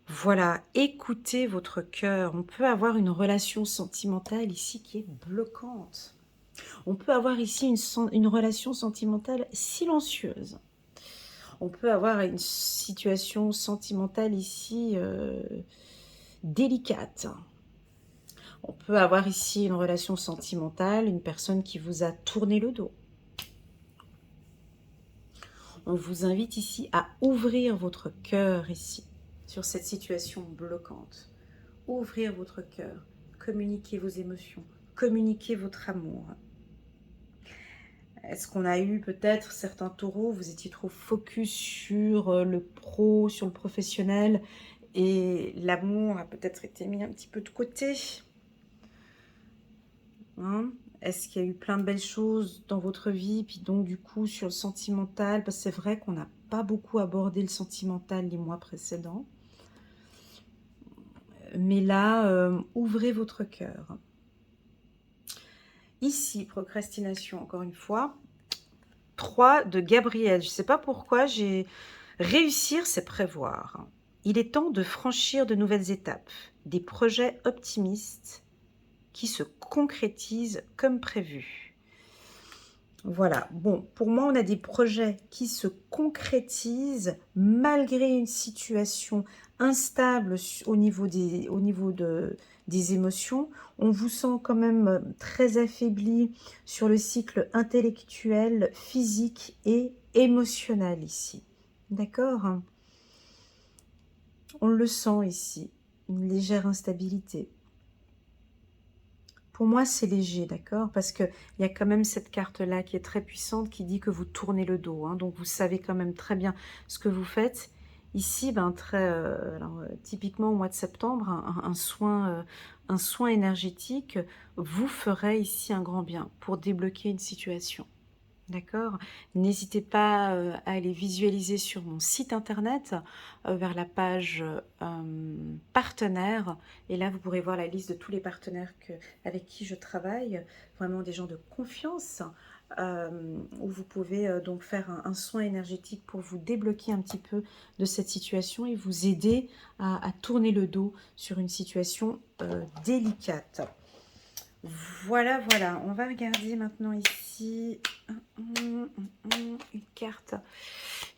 Voilà, écoutez votre cœur. On peut avoir une relation sentimentale ici qui est bloquante. On peut avoir ici une relation sentimentale silencieuse. On peut avoir une situation sentimentale ici délicate. On peut avoir ici une relation sentimentale, une personne qui vous a tourné le dos. On vous invite ici à ouvrir votre cœur ici, sur cette situation bloquante. Ouvrir votre cœur, communiquer vos émotions, communiquer votre amour. Est-ce qu'on a eu peut-être certains taureaux, vous étiez trop focus sur le pro, sur le professionnel, et l'amour a peut-être été mis un petit peu de côté hein? Est-ce qu'il y a eu plein de belles choses dans votre vie? Puis donc du coup sur le sentimental, parce que c'est vrai qu'on n'a pas beaucoup abordé le sentimental les mois précédents. Mais là, ouvrez votre cœur. Ici, procrastination, encore une fois. 3 de Gabriel. Je ne sais pas pourquoi, j'ai... Réussir, c'est prévoir. Il est temps de franchir de nouvelles étapes. Des projets optimistes qui se concrétisent comme prévu. Voilà. Bon, pour moi, on a des projets qui se concrétisent malgré une situation instable au niveau des émotions. On vous sent quand même très affaibli sur le cycle intellectuel, physique et émotionnel ici. D'accord? On le sent ici, une légère instabilité. Pour moi, c'est léger, d'accord? Parce qu'il y a quand même cette carte-là qui est très puissante, qui dit que vous tournez le dos. Hein, donc, vous savez quand même très bien ce que vous faites. Ici, ben, typiquement au mois de septembre, un soin énergétique vous ferait ici un grand bien pour débloquer une situation. D'accord? N'hésitez pas à aller visualiser sur mon site internet vers la page partenaires. Et là, vous pourrez voir la liste de tous les partenaires avec qui je travaille. Vraiment des gens de confiance où vous pouvez donc faire un soin énergétique pour vous débloquer un petit peu de cette situation et vous aider à tourner le dos sur une situation délicate. Voilà, voilà. On va regarder maintenant ici une carte.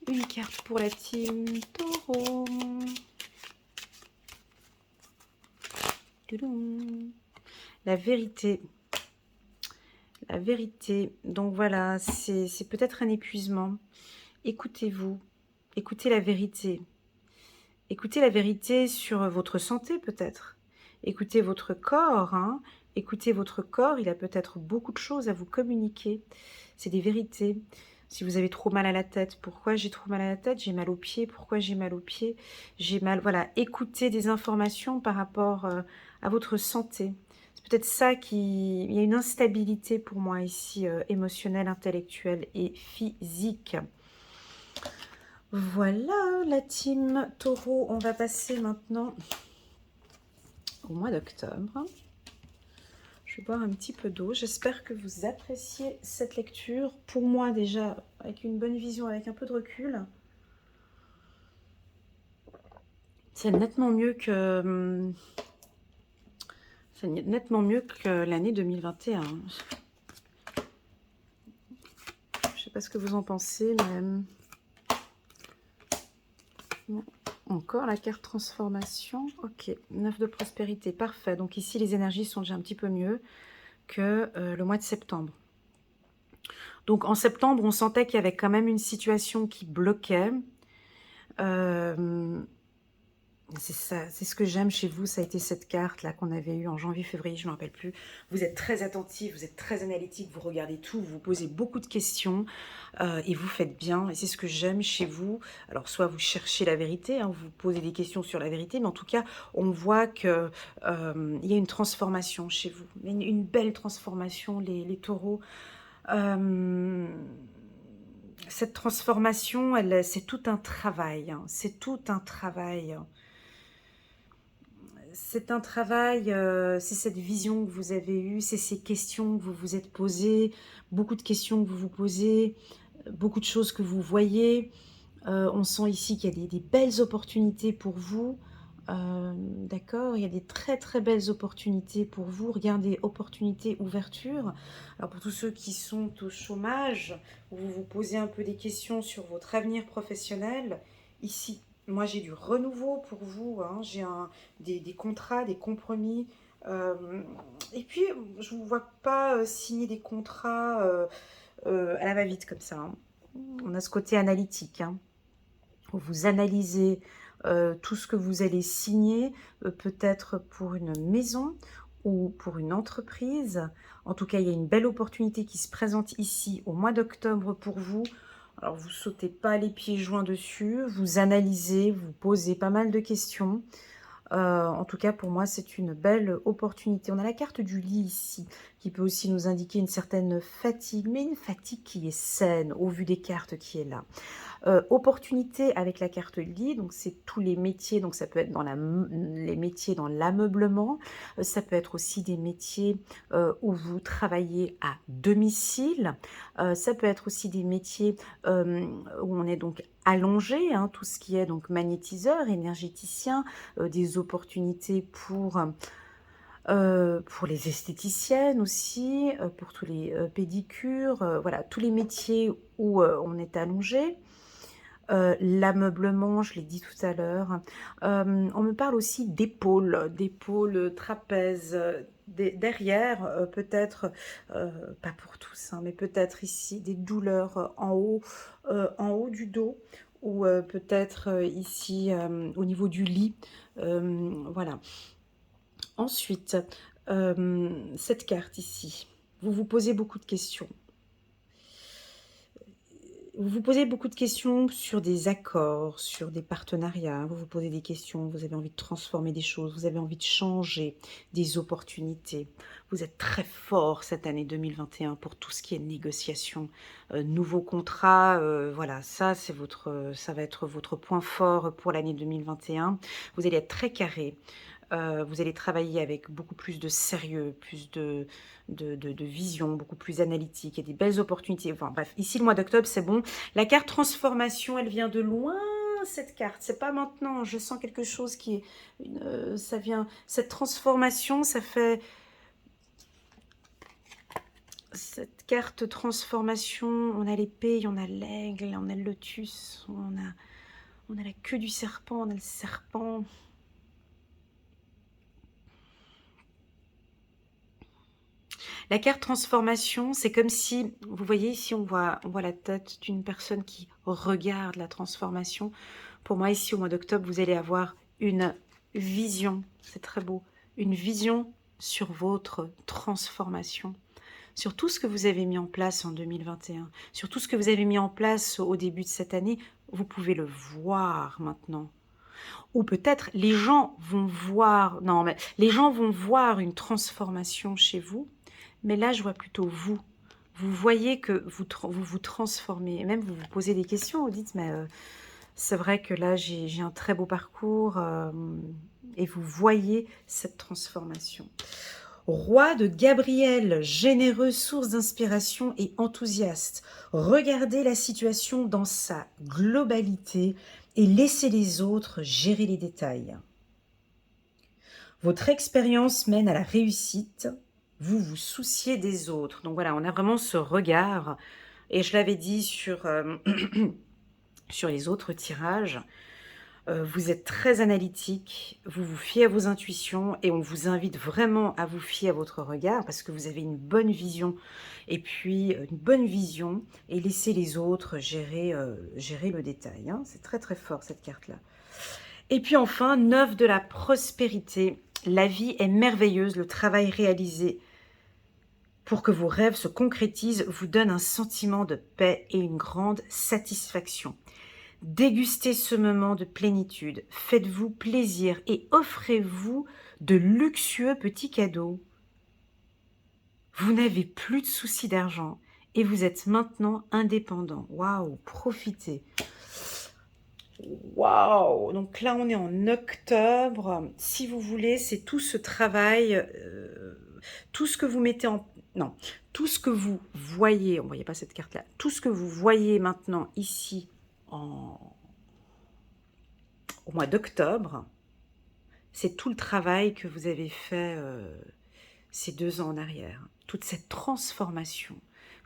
Une carte pour la team Taureau. La vérité. La vérité. Donc voilà, c'est peut-être un épuisement. Écoutez-vous. Écoutez la vérité. Écoutez la vérité sur votre santé peut-être. Écoutez votre corps, hein. Écoutez votre corps, il a peut-être beaucoup de choses à vous communiquer. C'est des vérités. Si vous avez trop mal à la tête, pourquoi j'ai trop mal à la tête? J'ai mal aux pieds, pourquoi j'ai mal aux pieds? J'ai mal, voilà, écoutez des informations par rapport à votre santé. C'est peut-être ça qui... Il y a une instabilité pour moi ici, émotionnelle, intellectuelle et physique. Voilà la team Taureau. On va passer maintenant au mois d'octobre. Je vais boire un petit peu d'eau. J'espère que vous appréciez cette lecture. Pour moi déjà, avec une bonne vision, avec un peu de recul. C'est nettement mieux que... C'est nettement mieux que l'année 2021. Je sais pas ce que vous en pensez, mais... Bon. Encore la carte transformation. Ok, 9 de prospérité, parfait. Donc ici, les énergies sont déjà un petit peu mieux que le mois de septembre. Donc en septembre, on sentait qu'il y avait quand même une situation qui bloquait. C'est ça, c'est ce que j'aime chez vous, ça a été cette carte-là qu'on avait eue en janvier, février, je ne me rappelle plus. Vous êtes très attentif, vous êtes très analytique, vous regardez tout, vous vous posez beaucoup de questions et vous faites bien. Et c'est ce que j'aime chez vous. Alors soit vous cherchez la vérité, hein, vous posez des questions sur la vérité, mais en tout cas, on voit qu'il y a une transformation chez vous. Une belle transformation, les taureaux. Cette transformation, c'est tout un travail. Hein, c'est tout un travail. C'est un travail, c'est cette vision que vous avez eue, c'est ces questions que vous vous êtes posées, beaucoup de questions que vous vous posez, beaucoup de choses que vous voyez. On sent ici qu'il y a des belles opportunités pour vous. D'accord, il y a des très très belles opportunités pour vous. Regardez, opportunités, ouverture. Alors pour tous ceux qui sont au chômage, où vous vous posez un peu des questions sur votre avenir professionnel, ici, moi j'ai du renouveau pour vous, hein. J'ai des contrats, des compromis. Et puis, je ne vous vois pas signer des contrats à la va-vite comme ça. Hein. On a ce côté analytique. Hein. Vous analysez tout ce que vous allez signer, peut-être pour une maison ou pour une entreprise. En tout cas, il y a une belle opportunité qui se présente ici au mois d'octobre pour vous. Alors, vous ne sautez pas les pieds joints dessus, vous analysez, vous posez pas mal de questions. En tout cas, pour moi, c'est une belle opportunité. On a la carte du lit ici, qui peut aussi nous indiquer une certaine fatigue, mais une fatigue qui est saine au vu des cartes qui est là. Opportunité avec la carte lit, donc c'est tous les métiers, donc ça peut être dans les métiers dans l'ameublement, ça peut être aussi des métiers où vous travaillez à domicile, ça peut être aussi des métiers où on est donc allongé, hein, tout ce qui est donc magnétiseur, énergéticien, des opportunités pour les esthéticiennes aussi, pour tous les pédicures, voilà, tous les métiers où on est allongé. L'ameublement, je l'ai dit tout à l'heure. On me parle aussi d'épaules, trapèzes, derrière, peut-être, pas pour tous, hein, mais peut-être ici des douleurs en haut du dos ou peut-être ici au niveau du lit. Voilà. Ensuite, cette carte ici, vous vous posez beaucoup de questions. Vous vous posez beaucoup de questions sur des accords, sur des partenariats, vous vous posez des questions, vous avez envie de transformer des choses, vous avez envie de changer des opportunités. Vous êtes très fort cette année 2021 pour tout ce qui est négociation, nouveaux contrats, voilà, ça va être votre point fort pour l'année 2021. Vous allez être très carré, vous allez travailler avec beaucoup plus de sérieux, plus de vision, beaucoup plus analytique et des belles opportunités. Enfin bref, ici le mois d'octobre, c'est bon. La carte transformation, elle vient de loin, cette carte. C'est pas maintenant. Je sens quelque chose qui est... ça vient... Cette transformation, ça fait... Cette carte transformation, on a l'épée, on a l'aigle, on a le lotus, on a la queue du serpent, on a le serpent... La carte transformation, c'est comme si, vous voyez ici, on voit la tête d'une personne qui regarde la transformation. Pour moi, ici, au mois d'octobre, vous allez avoir une vision, c'est très beau, une vision sur votre transformation, sur tout ce que vous avez mis en place en 2021, sur tout ce que vous avez mis en place au début de cette année. Vous pouvez le voir maintenant. Ou peut-être les gens vont voir, non, mais les gens vont voir une transformation chez vous. Mais là, je vois plutôt vous. Vous voyez que vous transformez. Et même, vous vous posez des questions. Vous dites, mais c'est vrai que là, j'ai un très beau parcours. Et vous voyez cette transformation. Roi de Gabriel, généreux, source d'inspiration et enthousiaste. Regardez la situation dans sa globalité et laissez les autres gérer les détails. Votre expérience mène à la réussite. Vous vous souciez des autres. Donc voilà, on a vraiment ce regard. Et je l'avais dit sur, sur les autres tirages. Vous êtes très analytique, vous vous fiez à vos intuitions et on vous invite vraiment à vous fier à votre regard parce que vous avez une bonne vision et puis une bonne vision et laissez les autres gérer, gérer le détail. Hein. C'est très très fort cette carte-là. Et puis enfin, 9 de la prospérité. La vie est merveilleuse, le travail réalisé pour que vos rêves se concrétisent vous donne un sentiment de paix et une grande satisfaction. Dégustez ce moment de plénitude, faites-vous plaisir et offrez-vous de luxueux petits cadeaux. Vous n'avez plus de soucis d'argent et vous êtes maintenant indépendant. Waouh, profitez. Waouh! Donc là, on est en octobre. Si vous voulez, c'est tout ce travail, tout ce que vous mettez en... Non, tout ce que vous voyez, on ne voyait pas cette carte-là, tout ce que vous voyez maintenant ici au mois d'octobre, c'est tout le travail que vous avez fait ces 2 ans en arrière. Toute cette transformation.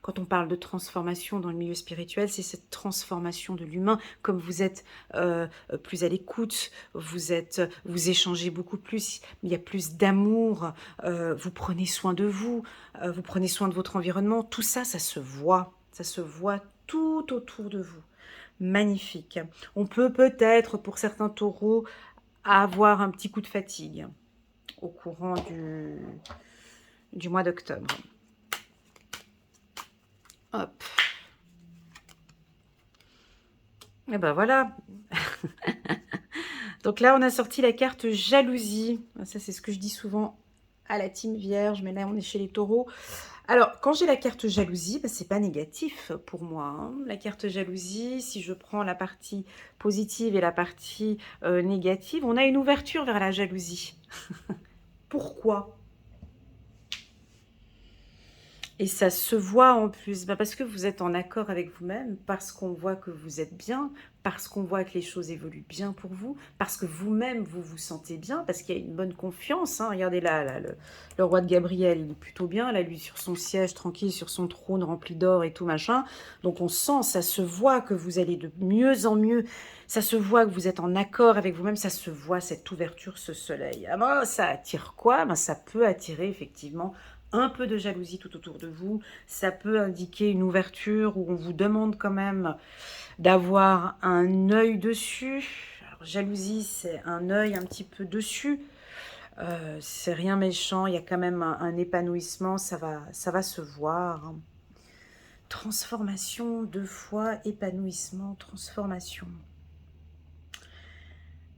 Quand on parle de transformation dans le milieu spirituel, c'est cette transformation de l'humain. Comme vous êtes plus à l'écoute, vous échangez beaucoup plus, il y a plus d'amour, vous prenez soin de vous, vous prenez soin de votre environnement. Tout ça, ça se voit tout autour de vous. Magnifique. On peut peut-être, pour certains taureaux, avoir un petit coup de fatigue au courant du mois d'octobre. Hop. Et ben voilà. Donc là, on a sorti la carte jalousie. Ça, c'est ce que je dis souvent à la team vierge, mais là, on est chez les taureaux. Alors, quand j'ai la carte jalousie, bah, c'est pas négatif pour moi, hein. La carte jalousie, si je prends la partie positive et la partie négative, on a une ouverture vers la jalousie. Pourquoi? Et ça se voit en plus, bah parce que vous êtes en accord avec vous-même, parce qu'on voit que vous êtes bien, parce qu'on voit que les choses évoluent bien pour vous, parce que vous-même, vous vous sentez bien, parce qu'il y a une bonne confiance, hein. Regardez là, le roi de Gabriel, il est plutôt bien, là, lui, sur son siège, tranquille, sur son trône rempli d'or et tout, machin. Donc on sent, ça se voit que vous allez de mieux en mieux, ça se voit que vous êtes en accord avec vous-même, ça se voit, cette ouverture, ce soleil. Ah ben, ça attire quoi? Ben, ça peut attirer, effectivement, un peu de jalousie tout autour de vous. Ça peut indiquer une ouverture où on vous demande quand même d'avoir un œil dessus. Alors, jalousie, c'est un œil un petit peu dessus. C'est rien méchant, il y a quand même un épanouissement, ça va se voir, hein. Transformation, 2 fois, épanouissement, transformation.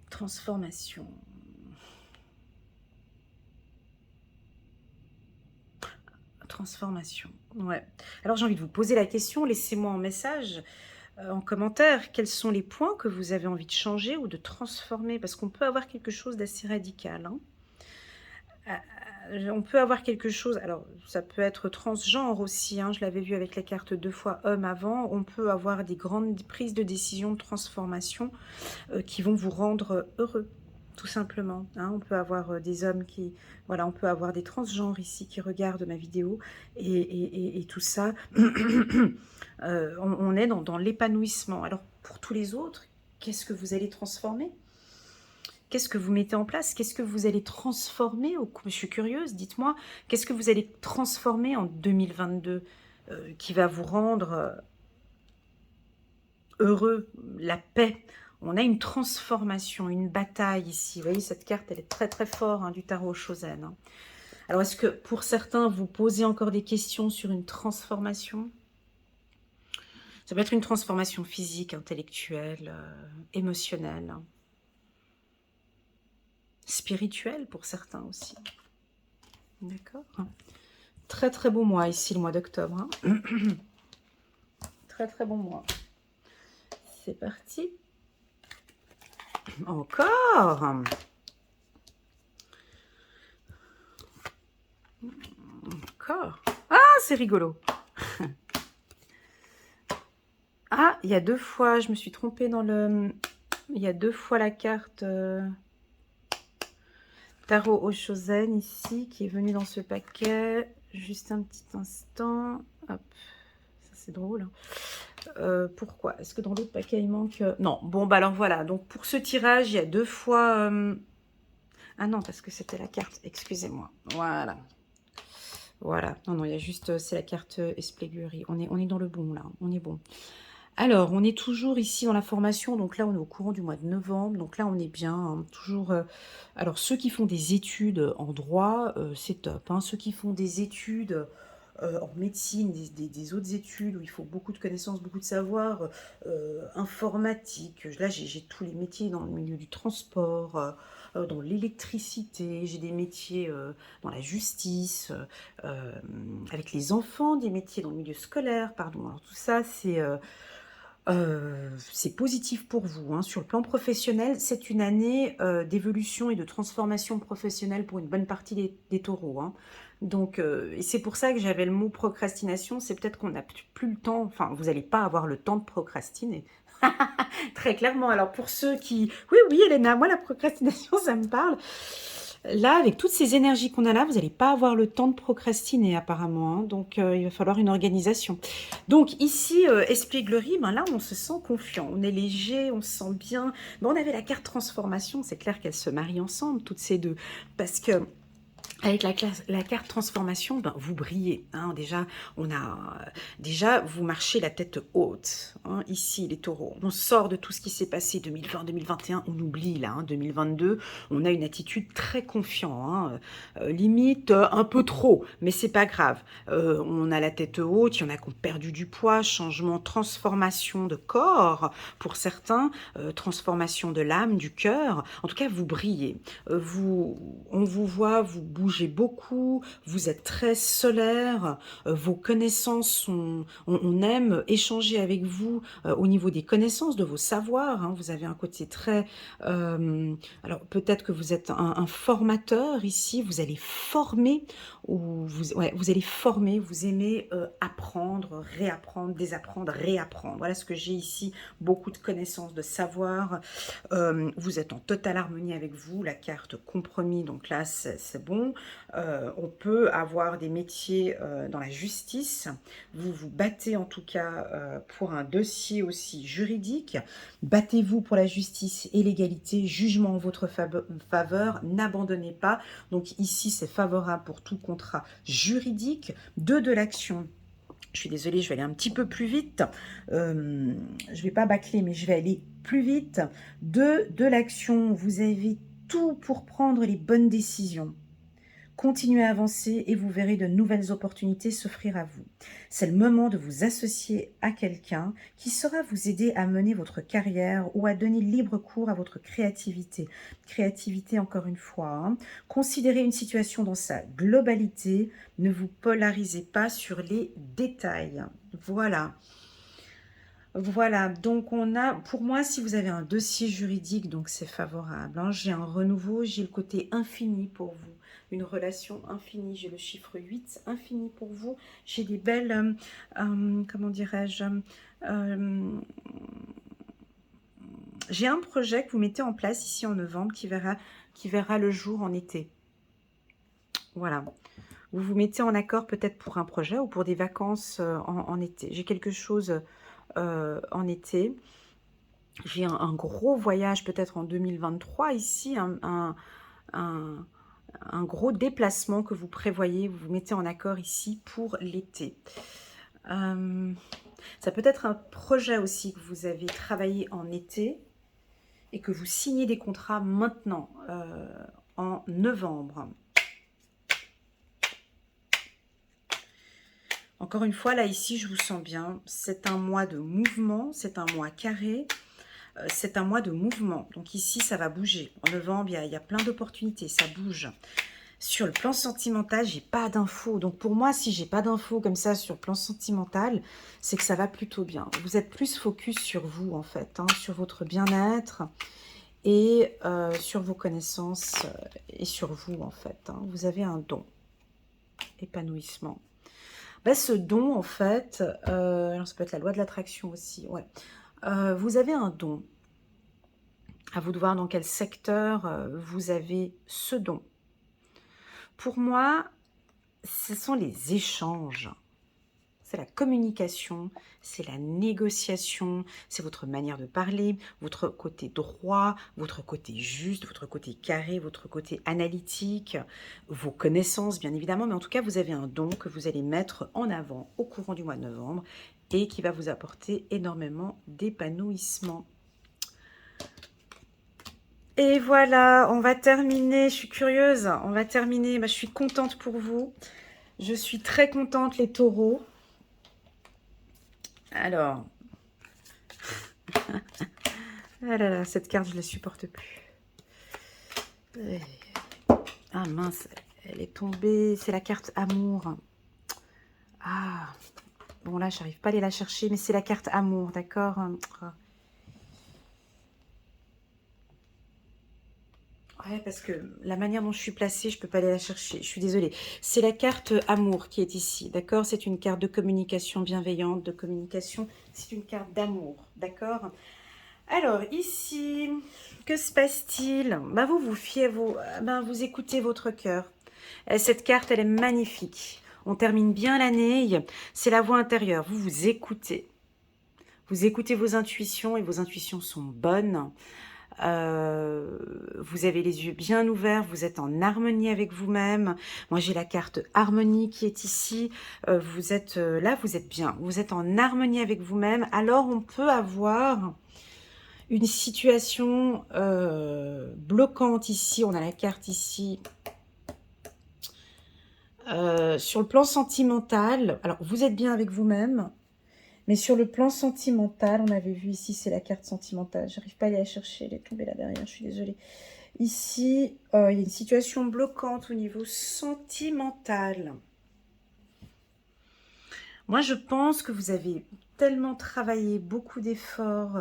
Transformation. Transformation, ouais. Alors j'ai envie de vous poser la question, laissez-moi en message, en commentaire, quels sont les points que vous avez envie de changer ou de transformer? Parce qu'on peut avoir quelque chose d'assez radical, hein. On peut avoir quelque chose, alors ça peut être transgenre aussi, hein, je l'avais vu avec la carte 2 fois homme avant, on peut avoir des grandes prises de décision, de transformation qui vont vous rendre heureux. Tout simplement, hein. On peut avoir des hommes qui, voilà, on peut avoir des transgenres ici qui regardent ma vidéo et tout ça, on est dans l'épanouissement. Alors pour tous les autres, qu'est-ce que vous allez transformer? Qu'est-ce que vous mettez en place? Qu'est-ce que vous allez transformer? Je suis curieuse, dites-moi, qu'est-ce que vous allez transformer en 2022 qui va vous rendre heureux, la paix? On a une transformation, une bataille ici. Vous voyez, cette carte, elle est très très forte, hein, du tarot Chosen, hein. Alors, est-ce que pour certains, vous posez encore des questions sur une transformation? Ça peut être une transformation physique, intellectuelle, émotionnelle, hein. Spirituelle pour certains aussi. D'accord? Très très beau mois ici, le mois d'octobre, hein. Très très bon mois. C'est parti. Encore. Encore. Ah, c'est rigolo. Ah, il y a 2 fois, je me suis trompée dans le... Il y a 2 fois la carte tarot au Chosen ici, qui est venue dans ce paquet. Juste un petit instant. Hop, ça c'est drôle, hein. Pourquoi? Est-ce que dans l'autre paquet il manque... Non, bon bah alors voilà, donc pour ce tirage, il y a 2 fois... Ah non, parce que c'était la carte, excusez-moi. Voilà. Voilà, non, non, il y a juste... C'est la carte espièglerie. On est dans le bon là, on est bon. Alors, on est toujours ici dans la formation, donc là on est au courant du mois de novembre, donc là on est bien, hein, toujours... alors ceux qui font des études en droit, c'est top, hein. Ceux qui font des études en médecine, des autres études où il faut beaucoup de connaissances, beaucoup de savoir, informatique, là j'ai tous les métiers dans le milieu du transport, dans l'électricité, j'ai des métiers dans la justice, avec les enfants, des métiers dans le milieu scolaire, pardon, alors tout ça c'est positif pour vous, hein. Sur le plan professionnel, c'est une année d'évolution et de transformation professionnelle pour une bonne partie des taureaux, hein. Donc, et c'est pour ça que j'avais le mot procrastination, c'est peut-être qu'on n'a plus le temps, enfin, vous n'allez pas avoir le temps de procrastiner. Très clairement, alors pour ceux qui... Oui, oui, Elena, moi la procrastination, ça me parle. Là, avec toutes ces énergies qu'on a là, vous n'allez pas avoir le temps de procrastiner apparemment, hein. Donc il va falloir une organisation. Donc ici, espièglerie, ben là on se sent confiant, on est léger, on se sent bien. Bon, on avait la carte transformation, c'est clair qu'elles se marient ensemble, toutes ces deux. Parce que Avec la carte transformation, ben, vous brillez. Hein. Déjà, vous marchez la tête haute. Hein. Ici, les taureaux. On sort de tout ce qui s'est passé 2020, 2021. On oublie là, hein, 2022. On a une attitude très confiante. Hein. Limite, un peu trop. Mais c'est pas grave. On a la tête haute. Il y en a qui ont perdu du poids. Changement, transformation de corps pour certains. Transformation de l'âme, du cœur. En tout cas, vous brillez. On vous voit, vous bougez beaucoup, vous êtes très solaire, vos connaissances sont... On aime échanger avec vous au niveau des connaissances, de vos savoirs. Hein. Vous avez un côté très... alors peut-être que vous êtes un formateur ici, vous allez former, ou vous allez former, vous aimez apprendre, réapprendre, désapprendre, réapprendre. Voilà ce que j'ai ici, beaucoup de connaissances, de savoir. Vous êtes en totale harmonie avec vous, la carte compromis, donc là c'est bon. On peut avoir des métiers dans la justice. Vous vous battez en tout cas pour un dossier aussi juridique. Battez-vous pour la justice et l'égalité. Jugement en votre faveur. N'abandonnez pas. Donc ici, c'est favorable pour tout contrat juridique. De l'action. Je suis désolée, je vais aller un petit peu plus vite. Je ne vais pas bâcler, mais je vais aller plus vite. De l'action. Vous avez tout pour prendre les bonnes décisions. Continuez à avancer et vous verrez de nouvelles opportunités s'offrir à vous. C'est le moment de vous associer à quelqu'un qui saura vous aider à mener votre carrière ou à donner libre cours à votre créativité. Créativité encore une fois. Hein. Considérez une situation dans sa globalité. Ne vous polarisez pas sur les détails. Voilà. Voilà, donc on a, pour moi, si vous avez un dossier juridique, donc c'est favorable. Hein. J'ai un renouveau, j'ai le côté infini pour vous. Une relation infinie, j'ai le chiffre 8, infini pour vous. J'ai des belles, comment dirais-je, j'ai un projet que vous mettez en place ici en novembre qui verra le jour en été. Voilà. Vous vous mettez en accord peut-être pour un projet ou pour des vacances en été. J'ai quelque chose en été. J'ai un gros voyage peut-être en 2023 ici, un gros déplacement que vous prévoyez, vous vous mettez en accord ici pour l'été. Ça peut être un projet aussi que vous avez travaillé en été et que vous signez des contrats maintenant, en novembre. Encore une fois, là, ici, je vous sens bien. C'est un mois de mouvement, c'est un mois carré, c'est un mois de mouvement. Donc ici, ça va bouger. En novembre, il y a plein d'opportunités, ça bouge. Sur le plan sentimental, j'ai pas d'infos. Donc pour moi, si j'ai pas d'infos comme ça sur le plan sentimental, c'est que ça va plutôt bien. Vous êtes plus focus sur vous, en fait, hein, sur votre bien-être et sur vos connaissances et sur vous, en fait. Hein. Vous avez un don, épanouissement. Ben, ce don, en fait, alors ça peut être la loi de l'attraction aussi, ouais. Vous avez un don. À vous de voir dans quel secteur vous avez ce don. Pour moi, ce sont les échanges. C'est la communication, c'est la négociation, c'est votre manière de parler, votre côté droit, votre côté juste, votre côté carré, votre côté analytique, vos connaissances bien évidemment, mais en tout cas vous avez un don que vous allez mettre en avant au courant du mois de novembre et qui va vous apporter énormément d'épanouissement. Et voilà, on va terminer, je suis curieuse, on va terminer, je suis contente pour vous, je suis très contente les taureaux. Alors, ah là là, cette carte, je ne la supporte plus. Ah mince, elle est tombée, c'est la carte amour. Ah, bon là, j'arrive pas à aller la chercher, mais c'est la carte amour, d'accord? Ouais, parce que la manière dont je suis placée, je ne peux pas aller la chercher. Je suis désolée. C'est la carte amour qui est ici, d'accord? C'est une carte de communication bienveillante, de communication. C'est une carte d'amour, d'accord? Alors, ici, que se passe-t-il? Vous fiez, vous écoutez votre cœur. Cette carte, elle est magnifique. On termine bien l'année. C'est la voix intérieure. Vous vous écoutez. Vous écoutez vos intuitions et vos intuitions sont bonnes. Vous avez les yeux bien ouverts, vous êtes en harmonie avec vous-même. Moi, j'ai la carte harmonie qui est ici. Vous êtes là, vous êtes bien. Vous êtes en harmonie avec vous-même. Alors, on peut avoir une situation bloquante ici. On a la carte ici. Sur le plan sentimental, alors vous êtes bien avec vous-même, mais sur le plan sentimental, on avait vu ici, c'est la carte sentimentale. J'arrive pas à aller la chercher, elle est tombée là derrière, je suis désolée. Ici, il y a une situation bloquante au niveau sentimental. Moi, je pense que vous avez tellement travaillé, beaucoup d'efforts,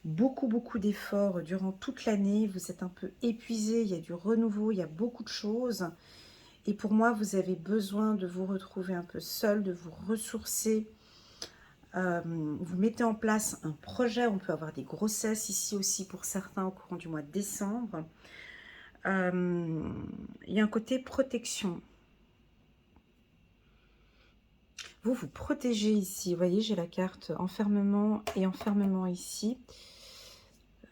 beaucoup d'efforts durant toute l'année. Vous êtes un peu épuisé, il y a du renouveau, il y a beaucoup de choses. Et pour moi, vous avez besoin de vous retrouver un peu seul, de vous ressourcer. Vous mettez en place un projet. On peut avoir des grossesses ici aussi pour certains au courant du mois de décembre. Il y a un côté protection. Vous vous protégez ici. Vous voyez, j'ai la carte enfermement et enfermement ici.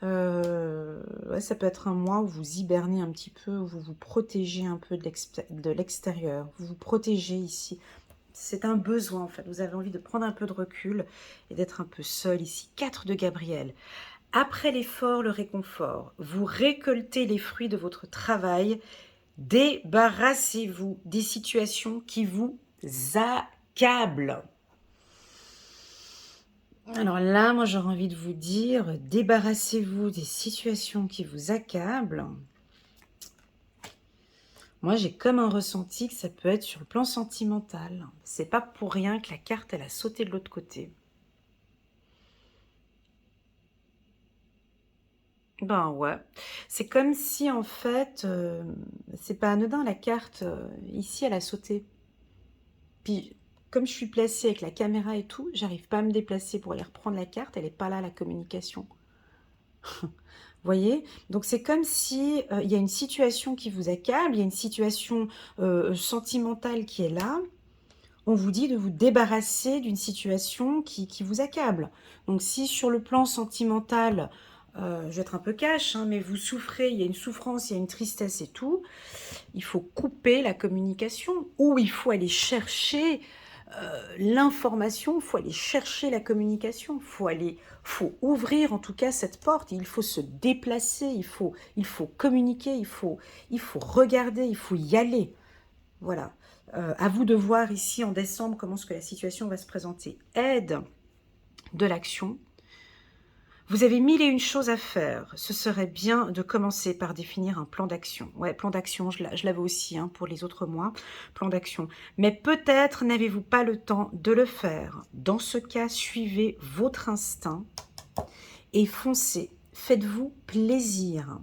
Ouais, ça peut être un mois où vous hibernez un petit peu, où vous vous protégez un peu de l'extérieur. Vous vous protégez ici. C'est un besoin en fait. Vous avez envie de prendre un peu de recul et d'être un peu seul ici. 4 de Gabriel. Après l'effort, le réconfort. Vous récoltez les fruits de votre travail. Débarrassez-vous des situations qui vous accablent. Alors là, moi j'aurais envie de vous dire, débarrassez-vous des situations qui vous accablent. Moi j'ai comme un ressenti que ça peut être sur le plan sentimental. C'est pas pour rien que la carte elle a sauté de l'autre côté. Ben ouais, c'est comme si en fait, c'est pas anodin la carte, ici elle a sauté. Puis comme je suis placée avec la caméra et tout, j'arrive pas à me déplacer pour aller reprendre la carte, elle est pas là la communication. Voyez? Donc c'est comme si il y a une situation qui vous accable, il y a une situation sentimentale qui est là. On vous dit de vous débarrasser d'une situation qui vous accable. Donc si sur le plan sentimental, je vais être un peu cash, hein, mais vous souffrez, il y a une souffrance, il y a une tristesse et tout, il faut couper la communication ou il faut aller chercher l'information, il faut aller chercher la communication, faut ouvrir en tout cas cette porte, il faut se déplacer, il faut communiquer, il faut regarder, il faut y aller. Voilà. À vous de voir ici en décembre comment est-ce que la situation va se présenter. Aide de l'action. Vous avez 1001 choses à faire. Ce serait bien de commencer par définir un plan d'action. Ouais, plan d'action, je l'avais aussi hein, pour les autres mois. Plan d'action. Mais peut-être n'avez-vous pas le temps de le faire. Dans ce cas, suivez votre instinct et foncez. Faites-vous plaisir.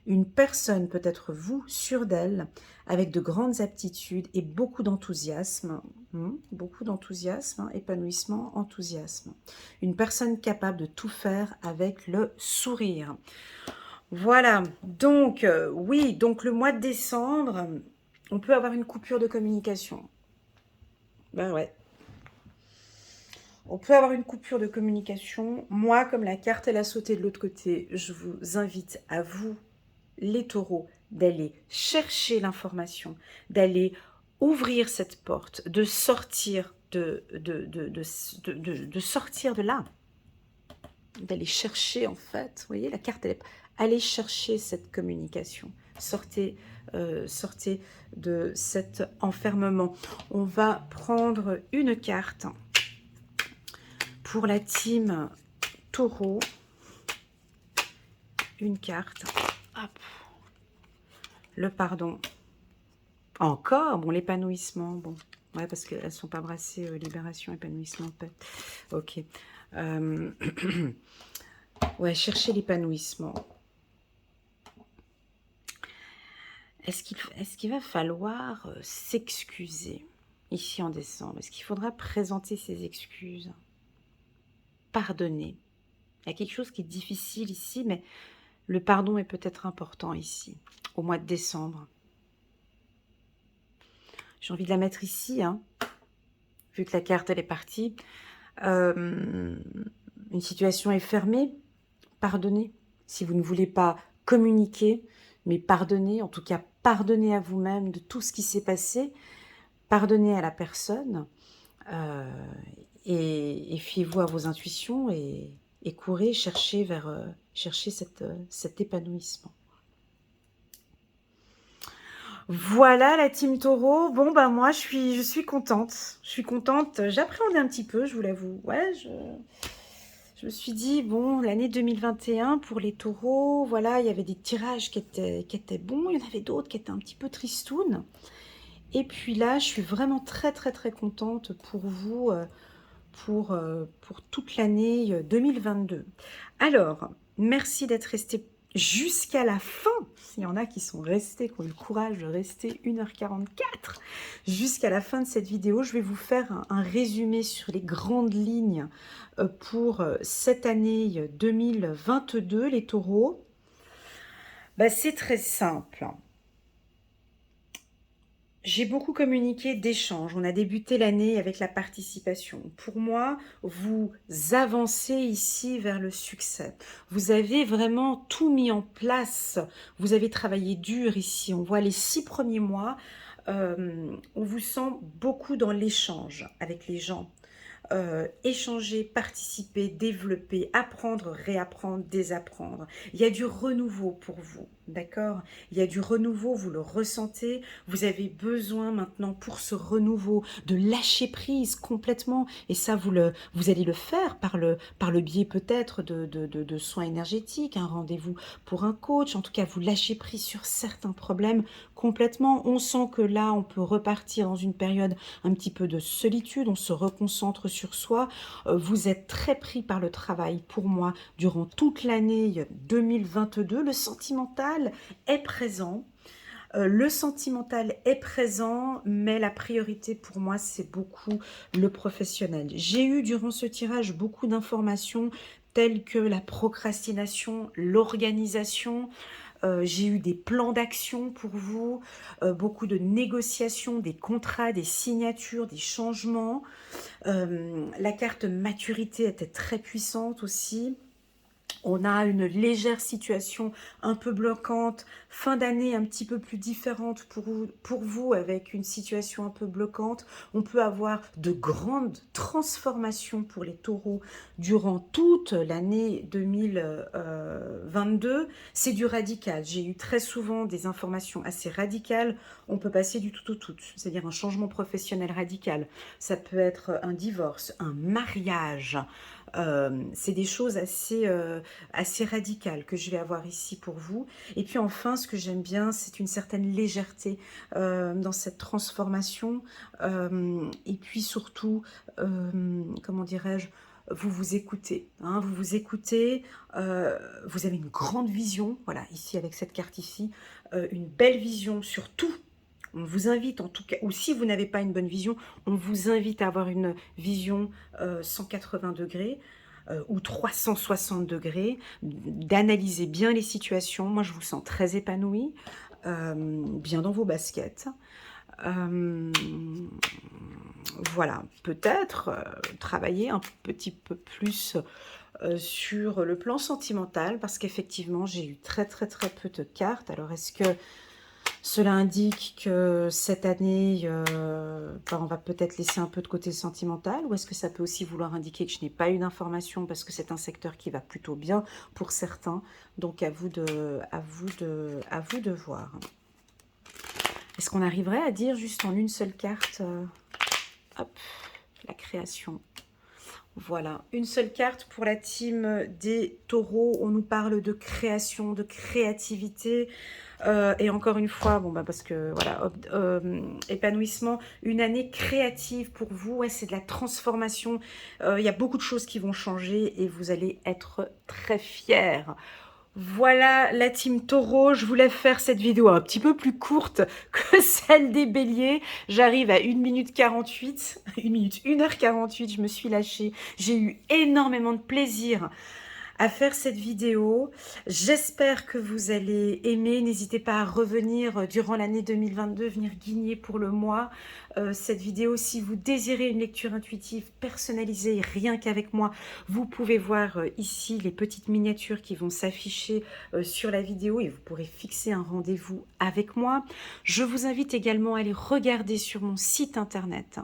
Une personne peut être vous, sûre d'elle, avec de grandes aptitudes et beaucoup d'enthousiasme. Beaucoup d'enthousiasme, épanouissement, enthousiasme. Une personne capable de tout faire avec le sourire. Voilà, donc oui, donc le mois de décembre, on peut avoir une coupure de communication. Ben ouais. On peut avoir une coupure de communication. Moi, comme la carte elle a sauté de l'autre côté, je vous invite à vous, les taureaux, d'aller chercher l'information, d'aller ouvrir cette porte, de sortir de sortir de là, d'aller chercher en fait, vous voyez, la carte, elle est, allez chercher cette communication, sortez de cet enfermement. On va prendre une carte pour la team taureau, une carte, hop. Le pardon. Encore, bon, l'épanouissement, bon. Ouais, parce qu'elles ne sont pas brassées, libération, épanouissement, paix. Ok. Ouais, chercher l'épanouissement. Est-ce qu'il va falloir s'excuser ici en décembre? Est-ce qu'il faudra présenter ses excuses? Pardonner. Il y a quelque chose qui est difficile ici, mais le pardon est peut-être important ici, au mois de décembre. J'ai envie de la mettre ici, hein, vu que la carte, elle est partie. Il une situation est fermée, pardonnez. Si vous ne voulez pas communiquer, mais pardonnez, en tout cas pardonnez à vous-même de tout ce qui s'est passé, pardonnez à la personne, euh, et fiez-vous à vos intuitions et courez, cherchez cherchez cet épanouissement. Voilà la team taureau. Bon, bah moi, je suis contente. Je suis contente. J'appréhendais un petit peu, je vous l'avoue. Ouais, je me suis dit, bon, l'année 2021, pour les taureaux, voilà, il y avait des tirages qui étaient bons. Il y en avait d'autres qui étaient un petit peu tristounes. Et puis là, je suis vraiment très, très, très contente pour vous, pour toute l'année 2022. Alors, merci d'être resté jusqu'à la fin. S'il y en a qui sont restés, qui ont eu le courage de rester 1h44 jusqu'à la fin de cette vidéo, je vais vous faire un résumé sur les grandes lignes pour cette année 2022, les taureaux. Bah, c'est très simple. J'ai beaucoup communiqué d'échanges. On a débuté l'année avec la participation. Pour moi, vous avancez ici vers le succès. Vous avez vraiment tout mis en place. Vous avez travaillé dur ici. On voit les 6 premiers mois. On vous sent beaucoup dans l'échange avec les gens. Échanger, participer, développer, apprendre, réapprendre, désapprendre. Il y a du renouveau pour vous, d'accord? Il y a du renouveau, vous le ressentez. Vous avez besoin maintenant pour ce renouveau de lâcher prise complètement. Et ça, vous allez le faire par le biais peut-être de soins énergétiques, un rendez-vous pour un coach. En tout cas, vous lâchez prise sur certains problèmes complètement. On sent que là, on peut repartir dans une période un petit peu de solitude. On se reconcentre sur soi. Vous êtes très pris par le travail. Pour moi, durant toute l'année 2022, le sentimental est présent. Le sentimental est présent, mais la priorité pour moi, c'est beaucoup le professionnel. J'ai eu durant ce tirage beaucoup d'informations telles que la procrastination, l'organisation. J'ai eu des plans d'action pour vous, beaucoup de négociations, des contrats, des signatures, des changements. La carte maturité était très puissante aussi. On a une légère situation un peu bloquante, fin d'année un petit peu plus différente pour vous avec une situation un peu bloquante. On peut avoir de grandes transformations pour les taureaux durant toute l'année 2022. C'est du radical. J'ai eu très souvent des informations assez radicales. On peut passer du tout au tout, c'est-à-dire un changement professionnel radical. Ça peut être un divorce, un mariage. C'est des choses assez radicales que je vais avoir ici pour vous. Et puis enfin, ce que j'aime bien, c'est une certaine légèreté dans cette transformation. Et puis surtout, comment dirais-je, vous vous écoutez, hein, vous vous écoutez, vous avez une grande vision, voilà, ici avec cette carte ici, une belle vision sur tout. On vous invite en tout cas, ou si vous n'avez pas une bonne vision, on vous invite à avoir une vision 180 degrés ou 360 degrés, d'analyser bien les situations. Moi, je vous sens très épanouie, bien dans vos baskets. Voilà, peut-être travailler un petit peu plus sur le plan sentimental, parce qu'effectivement, j'ai eu très très très peu de cartes. Alors, est-ce que cela indique que cette année, on va peut-être laisser un peu de côté sentimental, ou est-ce que ça peut aussi vouloir indiquer que je n'ai pas eu d'informations parce que c'est un secteur qui va plutôt bien pour certains. Donc à vous de voir. Est-ce qu'on arriverait à dire juste en une seule carte, hop, la création. Voilà, une seule carte pour la team des taureaux. On nous parle de création, de créativité. Et encore une fois, bon, bah, parce que voilà, épanouissement, une année créative pour vous. Ouais, c'est de la transformation. Il y a beaucoup de choses qui vont changer et vous allez être très fiers. Voilà la team taureau, je voulais faire cette vidéo un petit peu plus courte que celle des béliers. J'arrive à 1 minute 48, 1h48, je me suis lâchée. J'ai eu énormément de plaisir à faire cette vidéo. J'espère que vous allez aimer. N'hésitez pas à revenir durant l'année 2022, venir guigner pour le mois cette vidéo. Si vous désirez une lecture intuitive personnalisée, rien qu'avec moi, vous pouvez voir ici les petites miniatures qui vont s'afficher sur la vidéo et vous pourrez fixer un rendez-vous avec moi. Je vous invite également à aller regarder sur mon site internet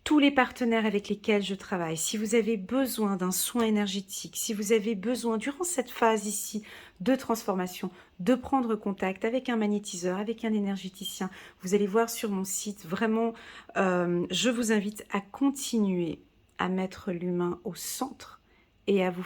tous les partenaires avec lesquels je travaille. Si vous avez besoin d'un soin énergétique, si vous avez besoin, durant cette phase ici de transformation, de prendre contact avec un magnétiseur, avec un énergéticien, vous allez voir sur mon site, vraiment, je vous invite à continuer à mettre l'humain au centre et à vous